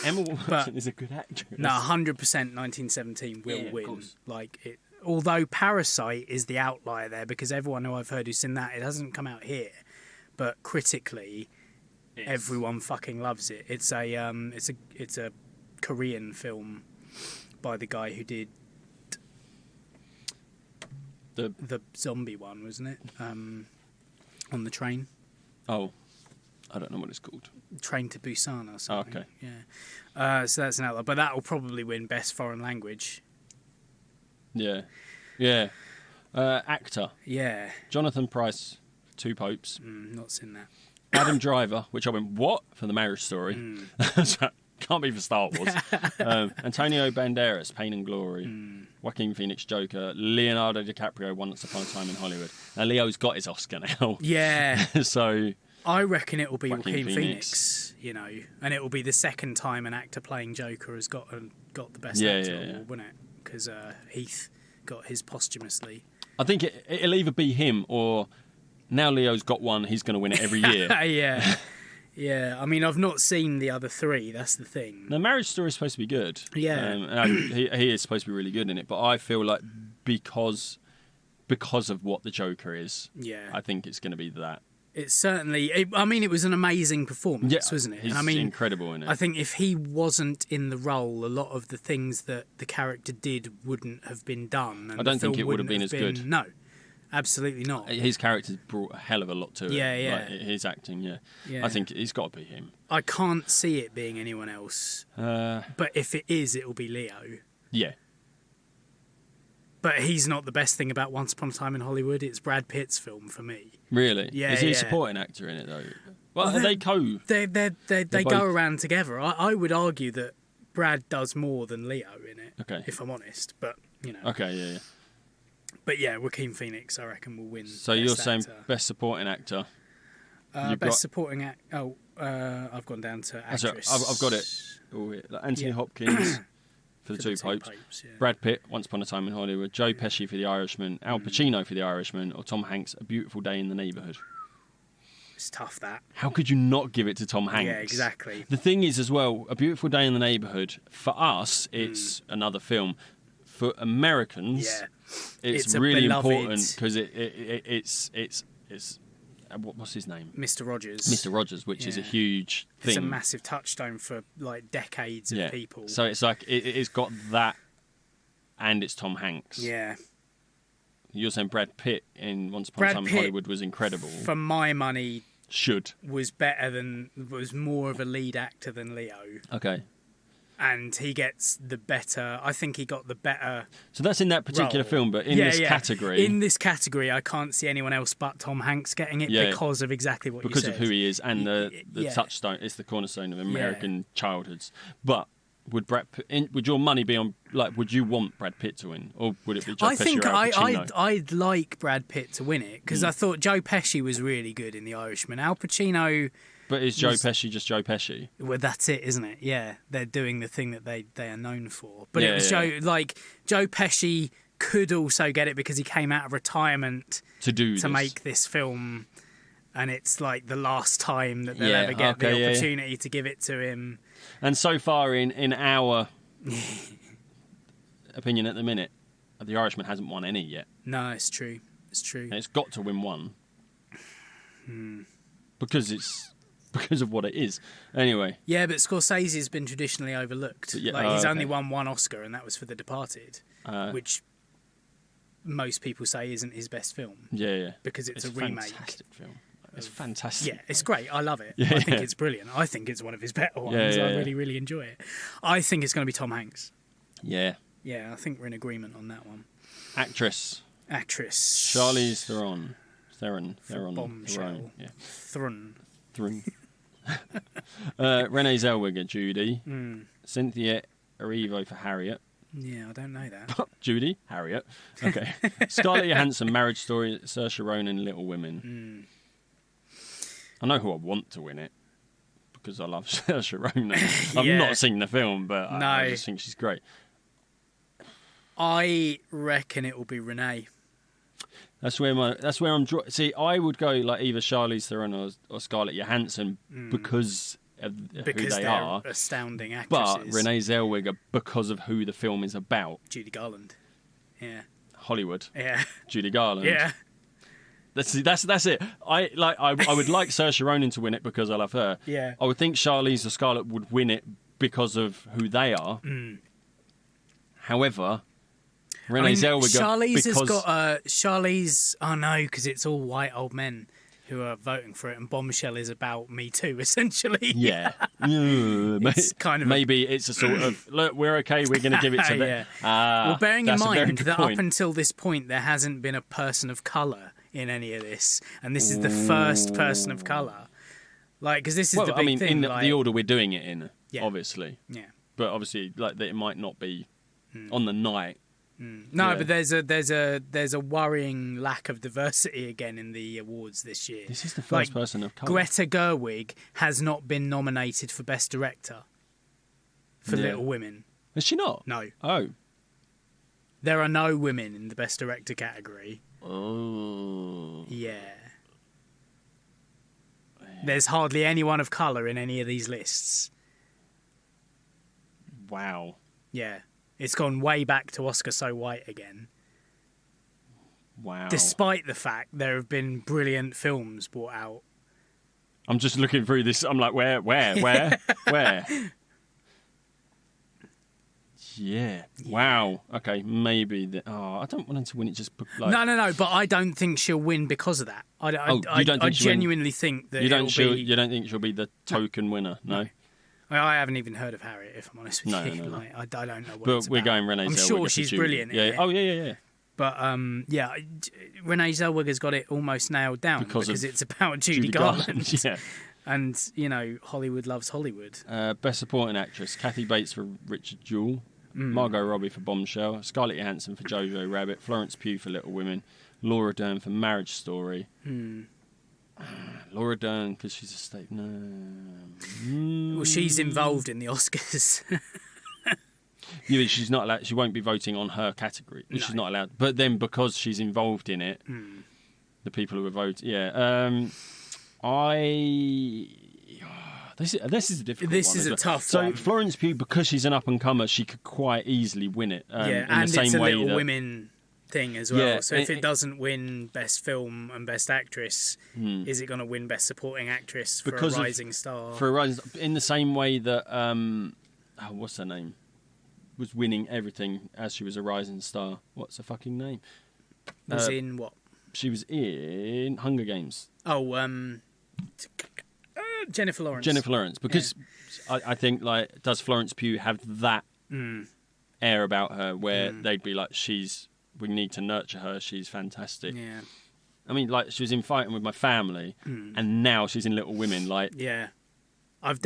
Emma Watson is a good actress. No, 100% 1917 will win. Course. Although Parasite is the outlier there, because everyone who I've heard who's seen that, it hasn't come out here, but critically, everyone fucking loves it. It's a Korean film by the guy who did the zombie one, wasn't it? On the train. Oh, I don't know what it's called. Train to Busan or something. Oh, okay. Yeah. So that's an outlier, but that will probably win Best Foreign Language. Yeah. Actor. Yeah. Jonathan Pryce, Two Popes. Not seen that. Adam Driver, which I went, what? For The Marriage Story. So, can't be for Star Wars. Antonio Banderas, Pain and Glory. Joaquin Phoenix, Joker. Leonardo DiCaprio, Once Upon a Time in Hollywood. Now, Leo's got his Oscar now. Yeah. So... I reckon it will be Joaquin Phoenix. Phoenix, you know, and it will be the second time an actor playing Joker has got the best actor award, wouldn't it? Because Heath got his posthumously. I think it'll either be him or now Leo's got one, he's going to win it every year. Yeah. I mean, I've not seen the other 3. That's the thing. The Marriage Story is supposed to be good. Yeah. He is supposed to be really good in it, but I feel like because of what the Joker is, I think it's going to be that. It's certainly... it was an amazing performance, wasn't it? He's incredible in it. I think if he wasn't in the role, a lot of the things that the character did wouldn't have been done. And I don't think it would have been as good. No. absolutely not. His character's brought a hell of a lot to it. Yeah. Like, his acting, Yeah. I think it's got to be him. I can't see it being anyone else. But if it is, it'll be Leo. Yeah. But he's not the best thing about Once Upon a Time in Hollywood. It's Brad Pitt's film for me. Really? Yeah. Is he yeah. a supporting actor in it though? Well, are they co? They both... go around together. I would argue that Brad does more than Leo in it. Okay. If I'm honest, but you know. Okay. Yeah. But yeah, Joaquin Phoenix, I reckon, will win. So you're saying best supporting actor? Best supporting act. Oh, I've gone down to actress. I've got it. Oh, yeah. Anthony Hopkins for the two popes. Yeah. Brad Pitt, Once Upon a Time in Hollywood. Joe Pesci for The Irishman. Al Pacino for The Irishman. Or Tom Hanks, A Beautiful Day in the Neighborhood. It's tough, that. How could you not give it to Tom Hanks? Yeah, exactly. The thing is, as well, A Beautiful Day in the Neighborhood, for us, it's another film. For Americans, it's really important because it's what's his name? Mr. Rogers. Mr. Rogers, which is a huge thing. It's a massive touchstone for like decades of people. So it's like it's got that, and it's Tom Hanks. Yeah. You're saying Brad Pitt in Once Upon a Time in Hollywood was incredible. For my money, was more of a lead actor than Leo. Okay. And he gets the better. I think he got the better. So that's in that particular film, but in this category. In this category, I can't see anyone else but Tom Hanks getting it because of exactly what you said. Because of who he is and the touchstone. It's the cornerstone of American childhoods. But would your money be on? Like, would you want Brad Pitt to win, or would it be Joe Pesci or Al Pacino? I'd like Brad Pitt to win it because I thought Joe Pesci was really good in The Irishman. Al Pacino. But is Joe Pesci just Joe Pesci? Well, that's it, isn't it? Yeah, they're doing the thing that they are known for. But it was Joe Pesci could also get it because he came out of retirement to make this film, and it's like the last time that they'll ever get the opportunity to give it to him. And so far, in our opinion at the minute, The Irishman hasn't won any yet. No, it's true. It's true. And it's got to win one. Because of what it is. Anyway. Yeah, but Scorsese's been traditionally overlooked. He's only won one Oscar, and that was for The Departed, which most people say isn't his best film. Yeah. Because it's a remake. Fantastic film. It's fantastic. Yeah, it's great. I love it. I think it's brilliant. I think it's one of his better ones. I really, really enjoy it. I think it's going to be Tom Hanks. Yeah. Yeah, I think we're in agreement on that one. Actress. Charlize Theron. Bombshell. Yeah. Theron. Renee Zellweger, Judy. Cynthia Erivo for Harriet. Yeah, I don't know that. Judy, Harriet. Okay. Scarlett Johansson, Marriage Story. Saoirse Ronan, Little Women. I know who I want to win it because I love Saoirse Ronan. I've not seen the film, but I just think she's great. I reckon it will be Renee. That's where I'm. See, I would go like either Charlize Theron or Scarlett Johansson because of who they are. Astounding actresses. But Renee Zellweger because of who the film is about. Judy Garland. Yeah. Hollywood. Yeah. Judy Garland. Yeah. That's it. I would like Saoirse Ronan to win it because I love her. Yeah. I would think Charlize or Scarlett would win it because of who they are. However, Renee Zellweger. Charlize has got Charlize. Oh no, because it's all white old men who are voting for it, and Bombshell is about Me Too, essentially. Yeah. It's kind of maybe it's a sort of look. We're okay. We're going to give it to them. Well, bearing in mind that up until this point there hasn't been a person of colour in any of this, and this is the first person of colour. Like, because this is the big thing. In the order we're doing it in, obviously. Yeah. But obviously, like that, it might not be on the night. No, but there's a worrying lack of diversity again in the awards this year. This is the first person of colour. Greta Gerwig has not been nominated for Best Director for Little Women. Is she not? No. Oh. There are no women in the Best Director category. Oh. Yeah. There's hardly anyone of colour in any of these lists. Wow. Yeah. It's gone way back to Oscar So White again. Wow. Despite the fact there have been brilliant films brought out. I'm just looking through this. I'm like, where? Yeah. Wow. Okay. Maybe. I don't want her to win it just like... No. But I don't think she'll win because of that. I genuinely think that you don't think she'll be the token winner? No. Well, I haven't even heard of Harriet, if I'm honest with you. No. Like, I don't know what but it's we're about. going Renee Zellweger. I'm sure she's brilliant. Yeah. Oh yeah. But Renee Zellweger's got it almost nailed down because it's about Judy Garland. Yeah. And, Hollywood loves Hollywood. Best Supporting Actress, Kathy Bates for Richard Jewell, Margot Robbie for Bombshell, Scarlett Johansson for Jojo Rabbit, Florence Pugh for Little Women, Laura Dern for Marriage Story. Laura Dern, because she's a state... No. Well, she's involved in the Oscars. Yeah, but she's not allowed... She won't be voting on her category. No. She's not allowed. But then because she's involved in it, the people who are voting... Yeah. This is a difficult one. This is a tough one. So Florence Pugh, because she's an up-and-comer, she could quite easily win it. And the same it's a way Little Women thing as well. Yeah, so if it doesn't win Best Film and Best Actress, is it going to win Best Supporting Actress for a rising star? For a rising, in the same way that what's her name, was winning everything as she was a rising star. What's her fucking name? Was in what? She was in Hunger Games. Oh, Jennifer Lawrence. Jennifer Lawrence, because I think, like, does Florence Pugh have that air about her where they'd be like, we need to nurture her, she's fantastic. Yeah. I mean, like, she was in Fighting With My Family, and now she's in Little Women, like... Yeah. I've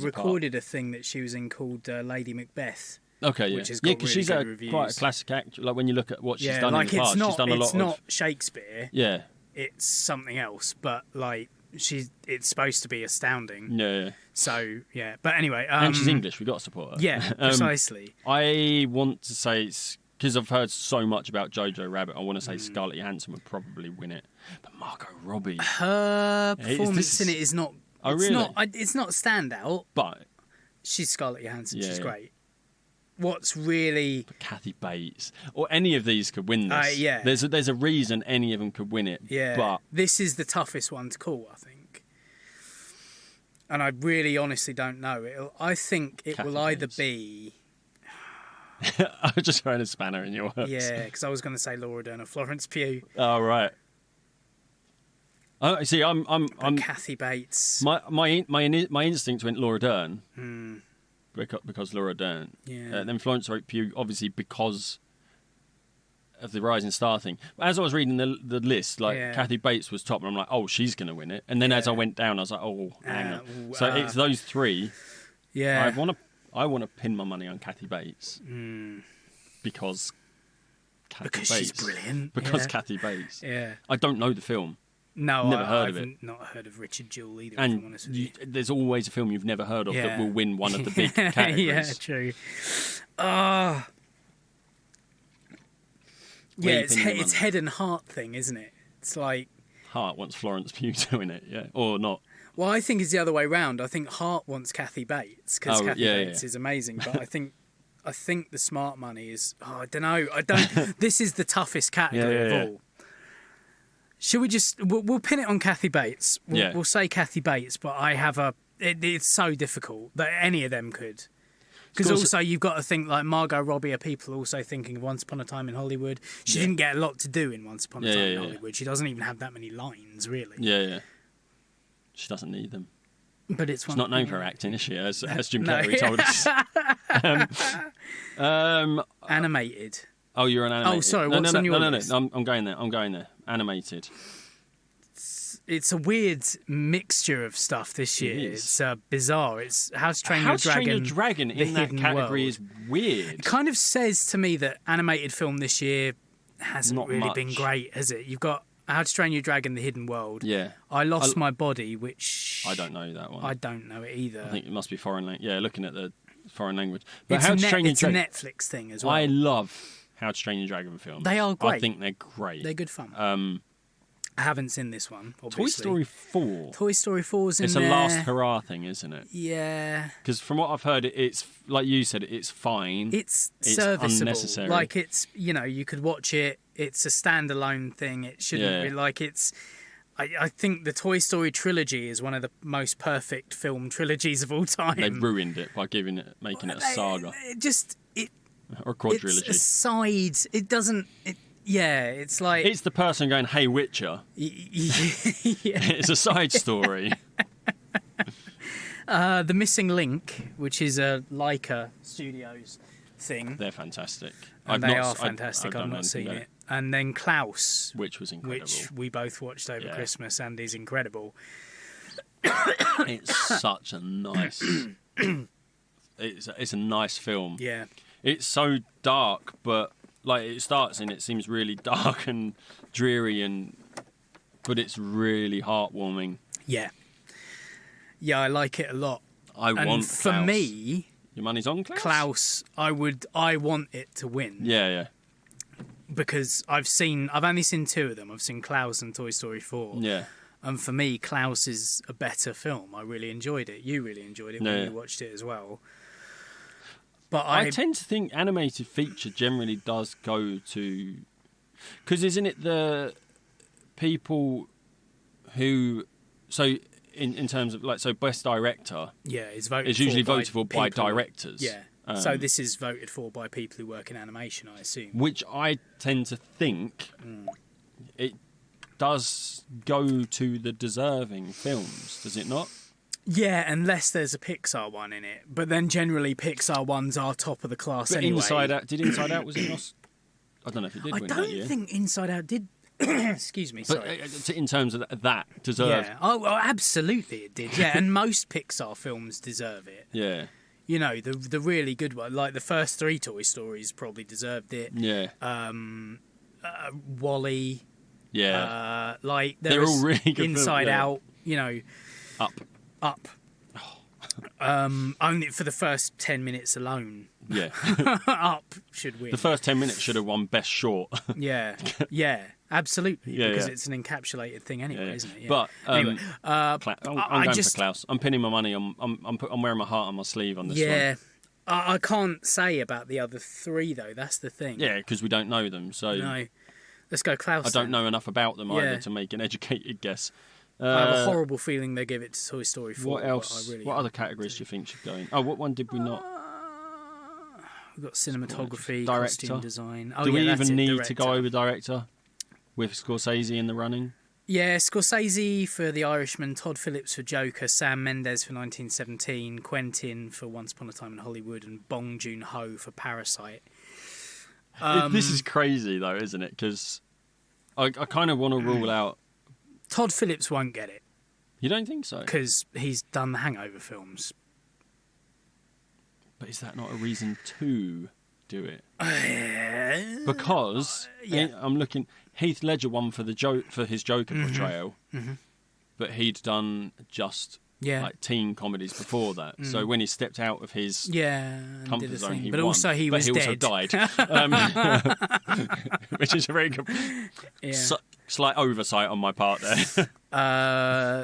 recorded a thing that she was in called Lady Macbeth. Okay, yeah. Because she's quite a classic actor. Like, when you look at what she's done in the past, she's done a lot of... It's not Shakespeare. Yeah. It's something else, but, like, it's supposed to be astounding. Yeah. So, yeah. But anyway... and she's English, we've got to support her. Yeah, precisely. I want to say it's... Because I've heard so much about Jojo Rabbit, I want to say Scarlett Johansson would probably win it. But Margot Robbie... Her performance in it is not... Oh, really? It's not a standout. But... She's Scarlett Johansson. She's great. What's really... But Kathy Bates. Or any of these could win this. Yeah. There's a reason any of them could win it. Yeah. But... This is the toughest one to call, I think. And I really honestly don't know. I think it will either be... I was just throwing a spanner in your works. Yeah, because I was going to say Laura Dern or Florence Pugh. Oh, right. Oh, see, I'm Kathy Bates. My instinct went Laura Dern. Because Laura Dern. Yeah. Then Florence Pugh, obviously, because of the Rising Star thing. As I was reading the list, like, Kathy Bates was top, and I'm like, oh, she's going to win it. And then as I went down, I was like, oh, hang on. So it's those three. Yeah. I want to pin my money on Kathy Bates because she's brilliant. Because Kathy Bates. Yeah. I don't know the film. No, never heard of it. I've not heard of Richard Jewell either. And if I'm honest with you. There's always a film you've never heard of that will win one of the big categories. Yeah, true. It's head and heart thing, isn't it? It's like Heart wants Florence Pugh doing it, or not. Well, I think it's the other way round. I think Heart wants Kathy Bates because Kathy Bates is amazing. But I think the smart money is. I don't know. This is the toughest category of all. Should we just? We'll pin it on Kathy Bates. We'll say Kathy Bates, but I have it's so difficult that any of them could. Because also you've got to think like Margot Robbie are people also thinking of Once Upon a Time in Hollywood. She didn't get a lot to do in Once Upon a Time in Hollywood. She doesn't even have that many lines, really. Yeah. She doesn't need them. But she's not known for her acting, is she? As Jim Carrey told us. Animated. Oh, you're an animated. Oh, sorry. What's on your list? No, I'm going there. Animated. It's a weird mixture of stuff this year. It's bizarre. It's How to Train Your Dragon. Your Dragon in that category is weird. It kind of says to me that animated film this year hasn't really been great, has it? You've got How to Train Your Dragon, The Hidden World. Yeah. I Lost My Body, which... I don't know that one. I don't know it either. I think it must be foreign language. Yeah, looking at the foreign language. But it's a Netflix thing as well. I love How to Train Your Dragon films. They are great. I think they're great. They're good fun. I haven't seen this one, obviously. Toy Story 4. Toy Story 4's in there. It's a last hurrah thing, isn't it? Yeah. Because from what I've heard, it's, like you said, it's fine. It's serviceable. Unnecessary. Like, it's, you could watch it. It's a standalone thing. It shouldn't be like it's... I think the Toy Story trilogy is one of the most perfect film trilogies of all time. They ruined it by making it a saga. Or a quadrilogy. It's a side. It doesn't. It's like it's the person going, "Hey, Witcher." It's a side story. The Missing Link, which is a Leica Studios thing. They're fantastic. And they are fantastic. I've not seen it. And then Klaus, which was incredible, which we both watched over Christmas, and is incredible. It's such a nice. It's a nice film. Yeah. It's so dark, but like it starts and it seems really dark and dreary, but it's really heartwarming. Yeah. Yeah, I like it a lot. For me, your money's on Klaus. Klaus, I want it to win. Yeah. Because I've only seen 2 of them. I've seen Klaus and Toy Story 4. Yeah. And for me, Klaus is a better film. I really enjoyed it. You really enjoyed it when you watched it as well. But I tend to think animated feature generally does go to... Because isn't it the people who... So in terms of best director... Yeah, it's usually voted for by directors. Yeah. So this is voted for by people who work in animation, I assume. Which I tend to think it does go to the deserving films, does it not? Yeah, unless there's a Pixar one in it. But then generally Pixar ones are top of the class but anyway. Inside Out was in Oscar? I don't know if it did win that year. I don't think Inside Out did. Excuse me, sorry. But in terms of that, deserved. Yeah. Oh, well, absolutely it did. Yeah, and most Pixar films deserve it. Yeah. You know, the really good one, like the first 3 Toy Stories probably deserved it. Yeah. WALL-E. Yeah. They're all really good Inside films, yeah. Out, you know. Up. Only for the first 10 minutes alone. Yeah. Up should win. The first 10 minutes should have won Best Short. Yeah, absolutely. Yeah, because it's an encapsulated thing anyway, isn't it? Yeah. But anyway, I'm going for Klaus. I'm pinning my money. I'm wearing my heart on my sleeve on this one. Yeah. I can't say about the other 3 though. That's the thing. Yeah, because we don't know them. So no. Let's go Klaus. I don't know enough about them either to make an educated guess. I have a horrible feeling they give it to Toy Story 4. What else? What other categories do you think should go in? Oh, what one did we not? We've got cinematography, director, costume design. Do we even need to go over director with Scorsese in the running? Yeah, Scorsese for The Irishman, Todd Phillips for Joker, Sam Mendes for 1917, Quentin for Once Upon a Time in Hollywood, and Bong Joon-ho for Parasite. This is crazy though, isn't it? Because I kind of want to rule out... Todd Phillips won't get it. You don't think so? Because he's done the Hangover films. But is that not a reason to do it? Because I'm looking... Heath Ledger won for his Joker portrayal, but he'd done just like teen comedies before that. So when he stepped out of his comfort zone, he won. Also he but he also dead. died, which is a very good slight oversight on my part there.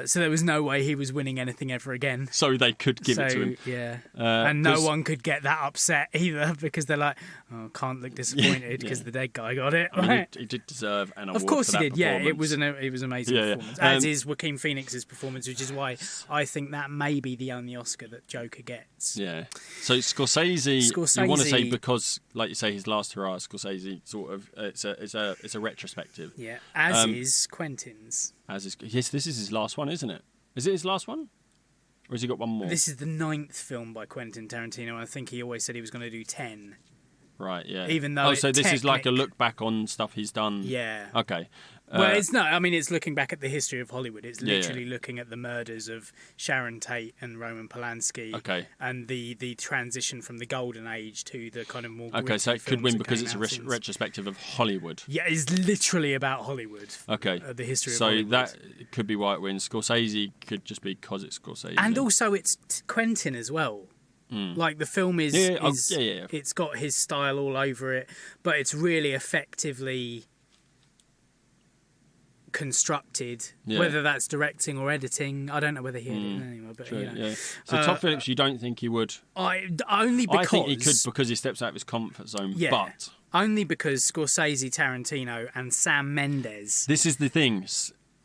So there was no way he was winning anything ever again. So they could give it to him. Yeah. And no one could get that upset either because they're like, oh, can't look disappointed because the dead guy got it. I mean, he did deserve an award. Of course for he that did. Yeah, it was an amazing Yeah. performance. As is Joaquin Phoenix's performance, which is why I think that may be the only Oscar that Joker gets. Yeah. So Scorsese, you want to say because, like you say, his last hurrah, Scorsese sort of it's a retrospective. Yeah. As is Quentin's. Yes, this is his last one, isn't it? Is it his last one? Or has he got one more? This is the 9th film by Quentin Tarantino. I think he always said he was going to do 10. Right, yeah. Even though so this is like a look back on stuff he's done. Yeah. Okay. Well, it's not. I mean, it's looking back at the history of Hollywood. It's literally looking at the murders of Sharon Tate and Roman Polanski. Okay. And the transition from the golden age to the kind of more. Okay, so it could win because it's a retrospective of Hollywood. Yeah, it's literally about Hollywood. Okay. The history of so Hollywood. That could be why it wins. Scorsese could just be because it's Scorsese. And also, it's Quentin as well. Like the film is it's got his style all over it, but it's really effectively constructed. Whether that's directing or editing, I don't know whether he edited it anyway. But true, So Todd Phillips, you don't think he would? Only because I think he could because he steps out of his comfort zone. Yeah, but only because Scorsese, Tarantino, and Sam Mendes. This is the thing,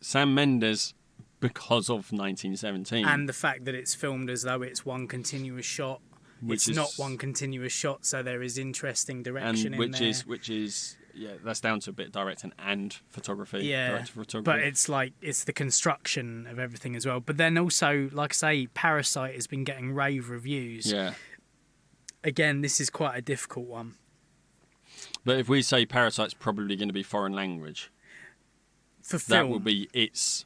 Sam Mendes. Because of 1917. And the fact that it's filmed as though it's one continuous shot it's not one continuous shot, so there is interesting direction in there. Which is that's down to a bit of directing and photography. Yeah, director photography. But it's the construction of everything as well. But then also, like I say, Parasite has been getting rave reviews. Yeah. Again, this is quite a difficult one. But if we say Parasite's probably going to be foreign language, for film, that will be its.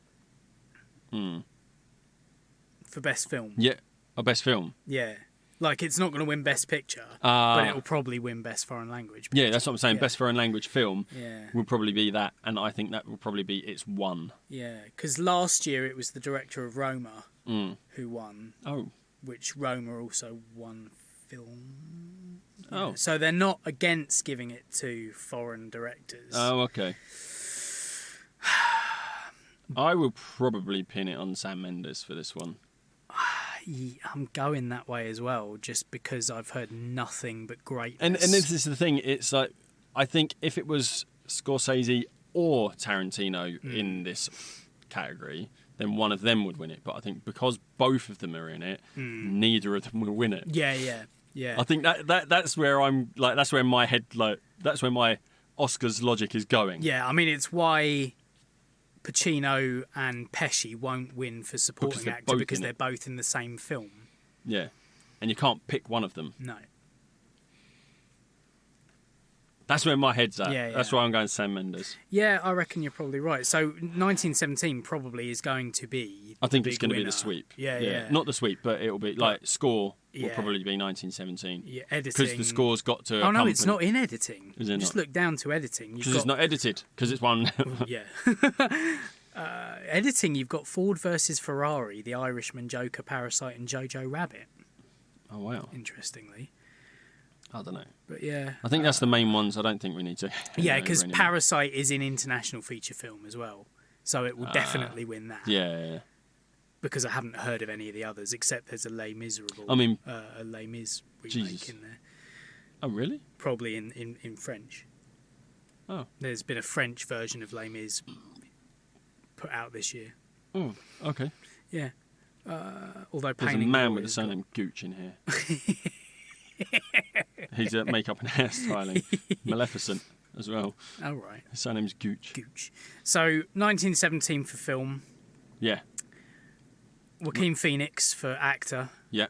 For best film. Yeah, best film. Yeah. Like, it's not going to win Best Picture, but it'll probably win Best Foreign Language Picture. Yeah, that's what I'm saying. Best Foreign Language Film will probably be that, and I think that will probably be its one. Yeah, because last year it was the director of Roma who won. Oh. Which Roma also won film. Oh. Yeah. So they're not against giving it to foreign directors. Oh, okay. I will probably pin it on Sam Mendes for this one. I'm going that way as well, just because I've heard nothing but greatness. And this is the thing. It's like, I think if it was Scorsese or Tarantino in this category, then one of them would win it. But I think because both of them are in it, neither of them will win it. Yeah. I think that's where I'm like. That's where my head that's where my Oscars logic is going. Yeah, I mean, it's why Pacino and Pesci won't win for supporting actor because they're both in the same film. Yeah, and you can't pick one of them. No. That's where my head's at. Yeah. That's why I'm going Sam Mendes. Yeah, I reckon you're probably right. So 1917 probably is going to be. I think it's going to be the sweep. Yeah. Not the sweep, but it'll be like score will probably be 1917. Yeah, editing. Because the score's got to. Oh no, it's not in editing. Is it Just not? look down to editing. Because it's not edited. Because it's one. Yeah. Editing. You've got Ford versus Ferrari, The Irishman, Joker, Parasite, and Jojo Rabbit. Oh wow. Interestingly. I don't know. But yeah. I think that's the main ones. I don't think we need to. Yeah, because Parasite is in international feature film as well. So it will definitely win that. Yeah. Because I haven't heard of any of the others, except there's a Les Miserables. I mean, a Les Mis remake Jesus. in there. Oh, really? Probably in French. Oh. There's been a French version of Les Mis put out this year. Oh, okay. Yeah. Although there's a man with the surname Gooch in here. He's at makeup and hairstyling. Maleficent as well. Oh, right. His surname's Gooch. So, 1917 for film. Yeah. Joaquin Phoenix for actor. Yeah.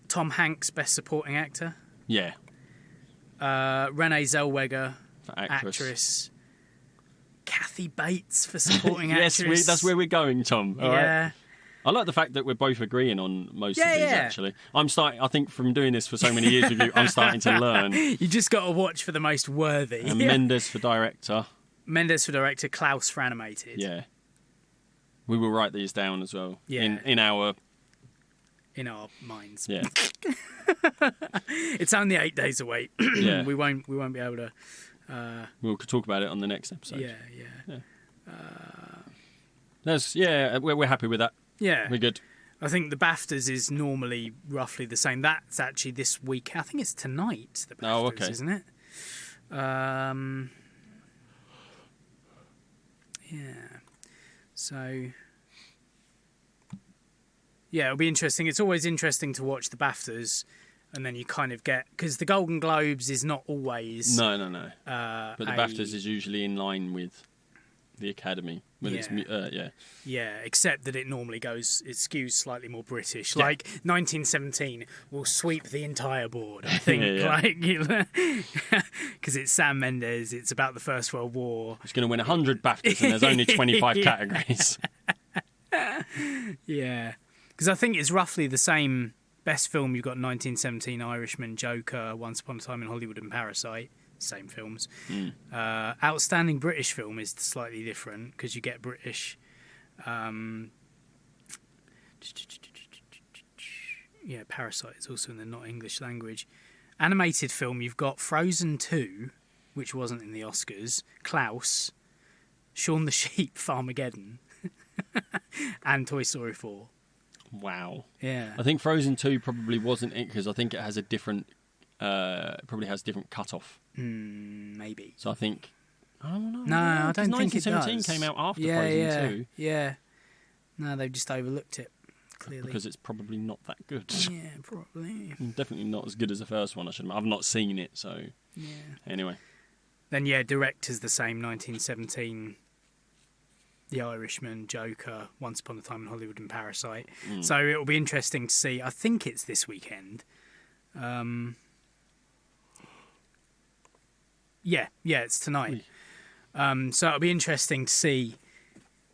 Tom Hanks, best supporting actor. Yeah. Renee Zellweger for actress. Kathy Bates for supporting actress. Yes, that's where we're going, Tom. All right. I like the fact that we're both agreeing on most of these, actually. I think from doing this for so many years with you, I'm starting to learn. You just got to watch for the most worthy. And Mendes for director. Mendes for director, Klaus for animated. Yeah. We will write these down as well. Yeah. In our minds. Yeah. It's only 8 days away. Yeah. We won't be able to. We'll talk about it on the next episode. Yeah. We're happy with that. Yeah. We're good. I think the BAFTAs is normally roughly the same. That's actually this week. I think it's tonight, the BAFTAs, isn't it? Yeah. So, yeah, it'll be interesting. It's always interesting to watch the BAFTAs, and then you kind of get... Because the Golden Globes is not always... No. But the BAFTAs is usually in line with the Academy. Yeah, except that it normally goes... It skews slightly more British. Yeah. Like, 1917 will sweep the entire board, I think. Because it's Sam Mendes, it's about the First World War. It's going to win 100 BAFTAs and there's only 25 categories. Yeah. Because I think it's roughly the same... Best film, you've got 1917, Irishman, Joker, Once Upon a Time in Hollywood, and Parasite. Same films. Outstanding British film is slightly different because you get British. Parasite is also in the not English language. Animated film, you've got Frozen 2, which wasn't in the Oscars, Klaus, Shaun the Sheep, Farmageddon, and Toy Story 4. Wow. Yeah. I think Frozen 2 probably wasn't it because I think it has a different... probably has different cut-off. Maybe. So I think... I don't know. No, I don't think it does. 1917 came out after Frozen 2. Yeah. No, they've just overlooked it. clearly. Because it's probably not that good. Yeah, probably. Definitely not as good as the first one, I should admit. I've not seen it, so... Yeah. Anyway. Then, yeah, director's the same, 1917... The Irishman, Joker, Once Upon a Time in Hollywood and Parasite. So it'll be interesting to see. I think it's this weekend. Yeah, it's tonight. So it'll be interesting to see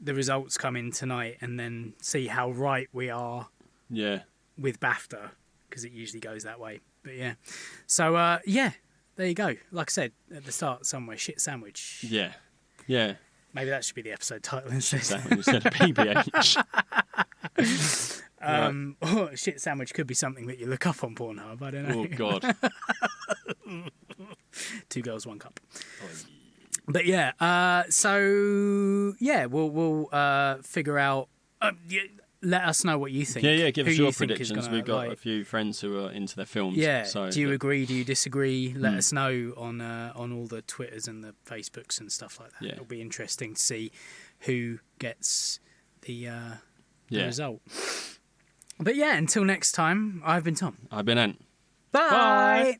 the results come in tonight and then see how right we are with BAFTA, because it usually goes that way. But yeah. So, there you go. Like I said at the start somewhere, shit sandwich. Yeah. Maybe that should be the episode title instead. Instead of PBH. Shit sandwich could be something that you look up on Pornhub. I don't know. Oh, God. 2 girls, 1 cup. But yeah, we'll figure out. Let us know what you think. Yeah, give us Who your you think is predictions. gonna, We've got a few friends who are into their films. Yeah. So do you agree? Do you disagree? Let us know on all the Twitters and the Facebooks and stuff like that. Yeah. It'll be interesting to see who gets the result. But yeah, until next time, I've been Tom. I've been Ant. Bye.